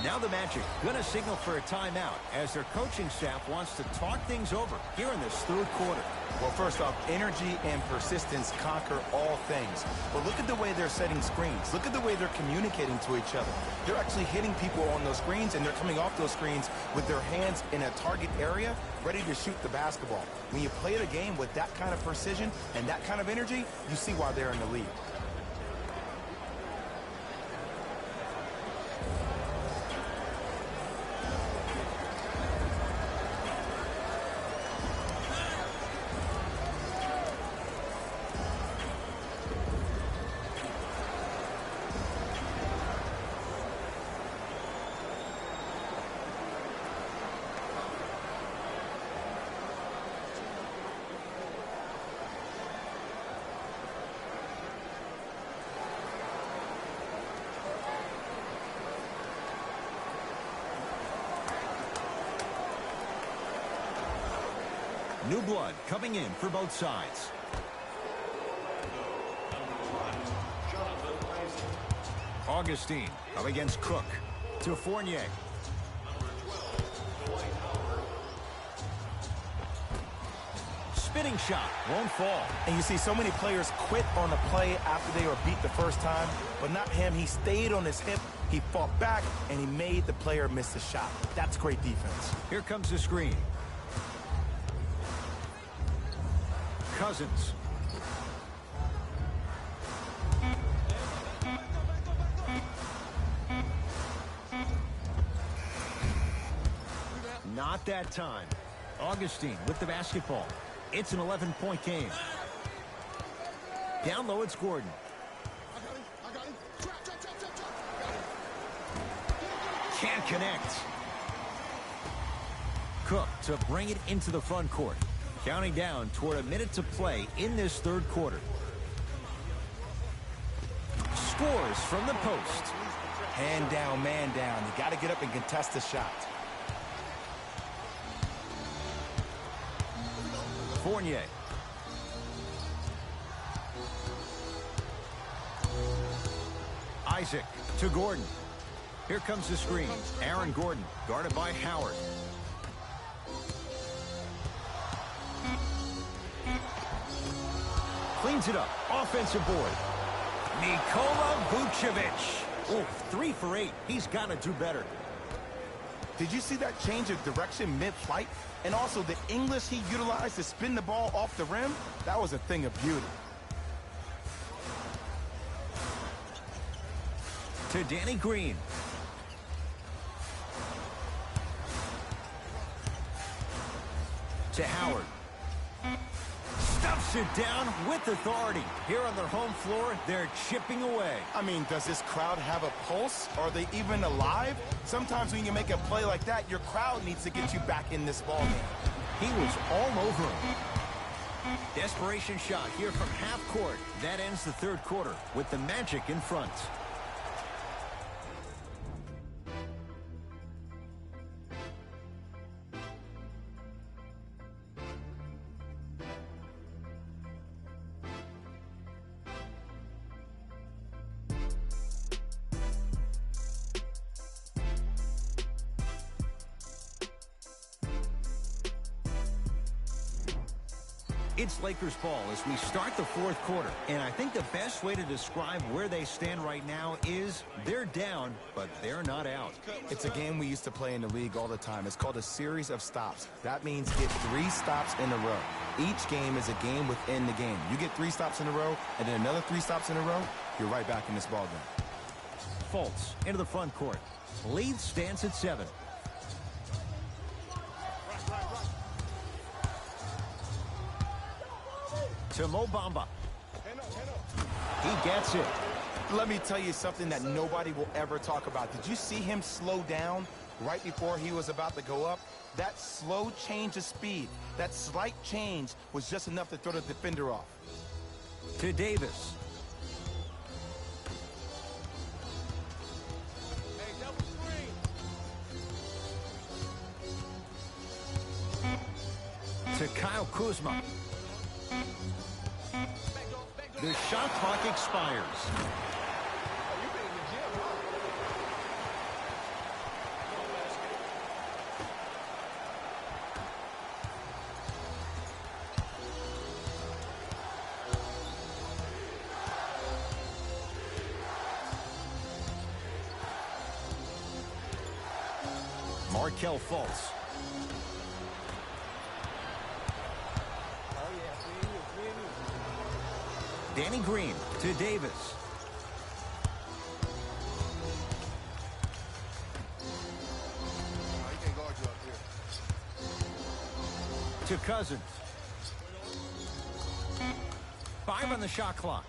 Now the Magic going to signal for a timeout as their coaching staff wants to talk things over here in this third quarter. Well, first off, energy and persistence conquer all things. But look at the way they're setting screens. Look at the way they're communicating to each other. They're actually hitting people on those screens, and they're coming off those screens with their hands in a target area, ready to shoot the basketball. When you play the game with that kind of precision and that kind of energy, you see why they're in the lead. New blood coming in for both sides. Augustine up against Cook to Fournier. Spinning shot won't fall. And you see so many players quit on a play after they were beat the first time, but not him. He stayed on his hip, he fought back, and he made the player miss the shot. That's great defense. Here comes the screen. Cousins. Not that time. Augustine with the basketball. It's an 11-point game. Down low, it's Gordon. I got him. Trap. Can't connect. Cook to bring it into the front court. Counting down toward a minute to play in this third quarter. Scores from the post. Hand down, man down. You got to get up and contest the shot. Fournier. Isaac to Gordon. Here comes the screen. Aaron Gordon guarded by Howard. Cleans it up. Offensive board. Nikola Vucevic. Oh, 3 for 8. He's got to do better. Did you see that change of direction mid-flight? And also the English he utilized to spin the ball off the rim? That was a thing of beauty. To Danny Green. To Howard. Stuffs it down with authority. Here on their home floor, they're chipping away. I mean, does this crowd have a pulse? Are they even alive? Sometimes when you make a play like that, your crowd needs to get you back in this ball game. He was all over him. Desperation shot here from half court. That ends the third quarter with the Magic in front. It's Lakers ball as we start the fourth quarter. And I think the best way to describe where they stand right now is they're down, but they're not out. It's a game we used to play in the league all the time. It's called a series of stops. That means get 3 stops in a row. Each game is a game within the game. You get 3 stops in a row, and then another 3 stops in a row, you're right back in this ball game. Fultz into the front court. Lead stands at 7. To Mo Bamba. He gets it. Let me tell you something that nobody will ever talk about. Did you see him slow down right before he was about to go up? That slow change of speed, that slight change was just enough to throw the defender off. To Davis. to Kyle Kuzma. The shot clock expires. Markelle Fultz. Danny Green to Davis. He can't guard you up here. To Cousins. 5 on the shot clock.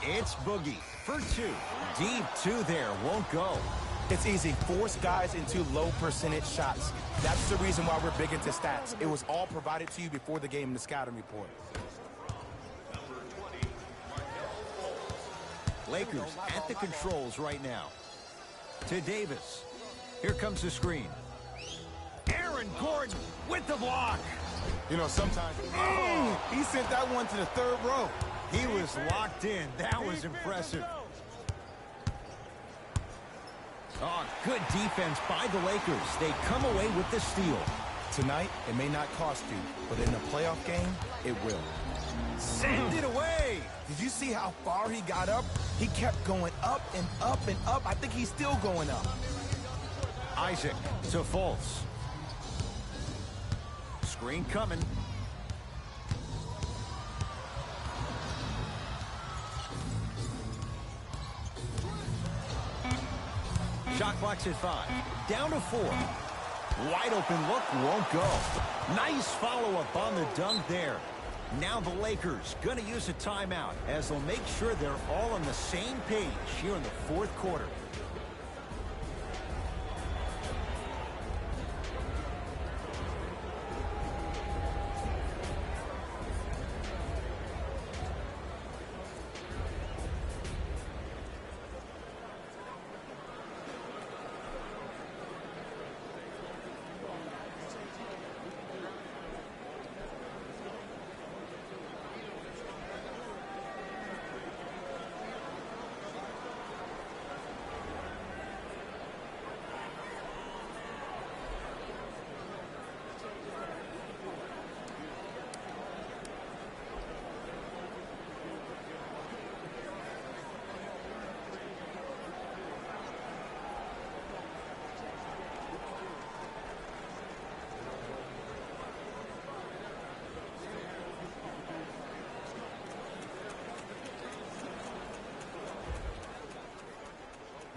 It's Boogie for 2. Deep 2 there. Won't go. It's easy. Force guys into low percentage shots. That's the reason why we're big into stats. It was all provided to you before the game in the scouting report. Lakers at the controls right now. To Davis. Here comes the screen. Aaron Gordon with the block. You know, sometimes he sent that one to the third row. He was locked in. That was impressive. Oh, good defense by the Lakers. They come away with the steal. Tonight, it may not cost you, but in a playoff game, it will. Send it away. Did you see how far he got up? He kept going up and up and up. I think he's still going up. Isaac to Fultz. Screen coming. Shot clock's at 5. Down to 4. Wide open look, won't go. Nice follow-up on the dunk there. Now the Lakers going to use a timeout as they'll make sure they're all on the same page here in the fourth quarter.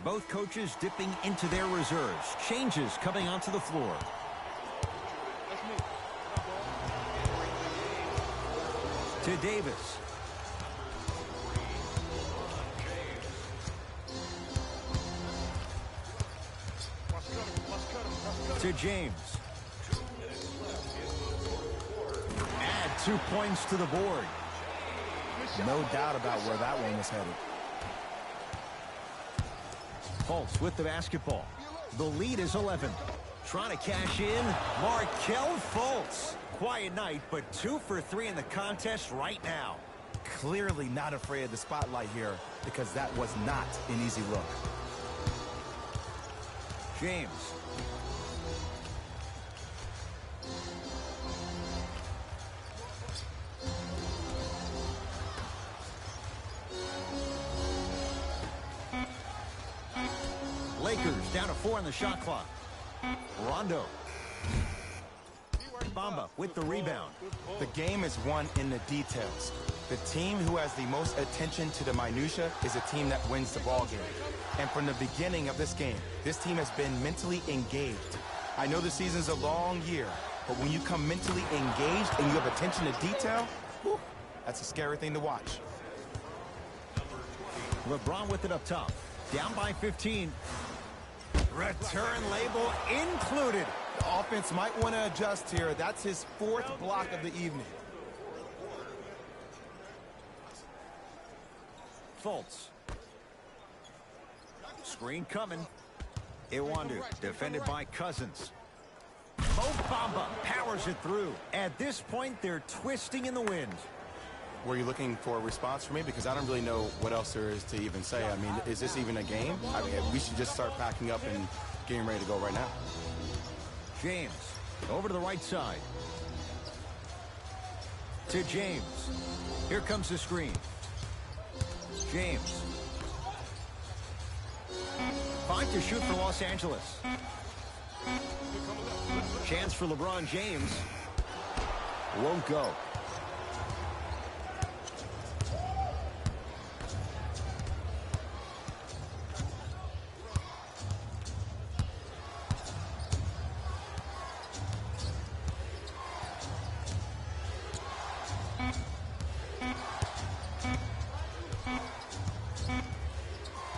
Both coaches dipping into their reserves. Changes coming onto the floor. To Davis. To James. Add 2 points to the board. No doubt about where that one was headed. Fultz with the basketball. The lead is 11. Trying to cash in. Markelle Fultz. Quiet night, but 2 for 3 in the contest right now. Clearly not afraid of the spotlight here because that was not an easy look. James. Lakers down to 4 on the shot clock. Rondo. Bamba with the rebound. The game is won in the details. The team who has the most attention to the minutia is a team that wins the ball game. And from the beginning of this game, this team has been mentally engaged. I know the season's a long year, but when you come mentally engaged and you have attention to detail, whew, that's a scary thing to watch. LeBron with it up top. Down by 15. Return label included. The offense might want to adjust here. That's his 4th block of the evening. Fultz. Screen coming. Iwandu defended by Cousins. Mo Bamba powers it through. At this point, they're twisting in the wind. Were you looking for a response from me? Because I don't really know what else there is to even say. I mean, is this even a game? I mean, we should just start packing up and getting ready to go right now. James, over to the right side. To James. Here comes the screen. James. 5 to shoot for Los Angeles. Chance for LeBron James. Won't go.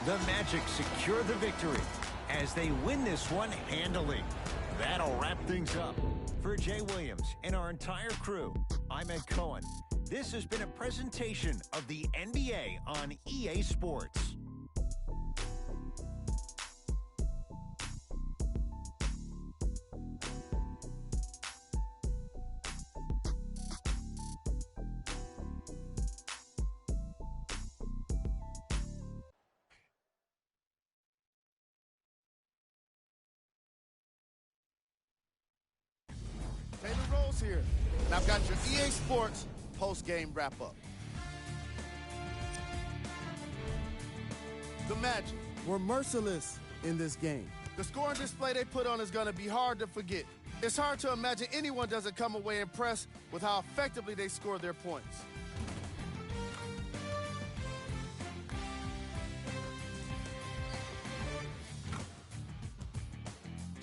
The Magic secure the victory as they win this one handily. That'll wrap things up. For Jay Williams and our entire crew, I'm Ed Cohen. This has been a presentation of the NBA on EA Sports. Taylor Rose here, and I've got your EA Sports post-game wrap-up. The Magic were merciless in this game. The scoring display they put on is going to be hard to forget. It's hard to imagine anyone doesn't come away impressed with how effectively they score their points.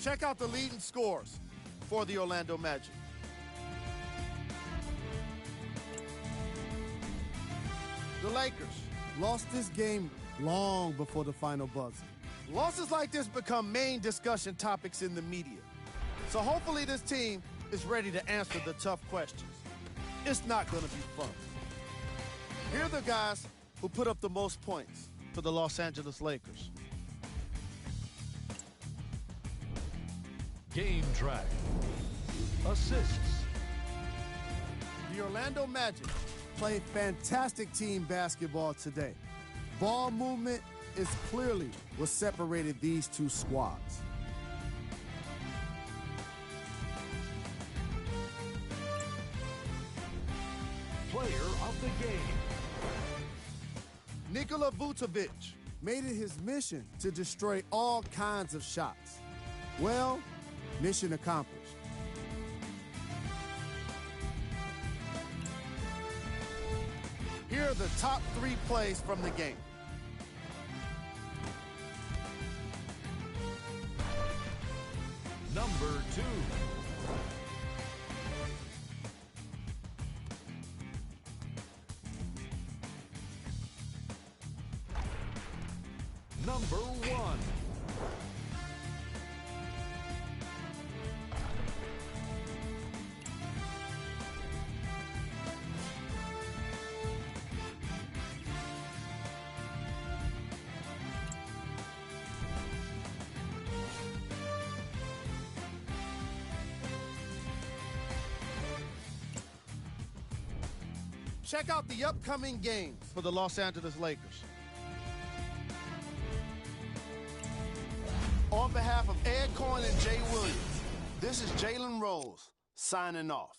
Check out the leading scores for the Orlando Magic. The Lakers lost this game long before the final buzzer. Losses like this become main discussion topics in the media. So hopefully this team is ready to answer the tough questions. It's not going to be fun. Here are the guys who put up the most points for the Los Angeles Lakers. Game track. Assists. The Orlando Magic played fantastic team basketball today. Ball movement is clearly what separated these two squads. Player of the game. Nikola Vucevic made it his mission to destroy all kinds of shots. Well, mission accomplished. Here are the top 3 plays from the game. Number 2. Number 1. Check out the upcoming games for the Los Angeles Lakers. On behalf of Ed Cohen and Jay Williams, this is Jalen Rose signing off.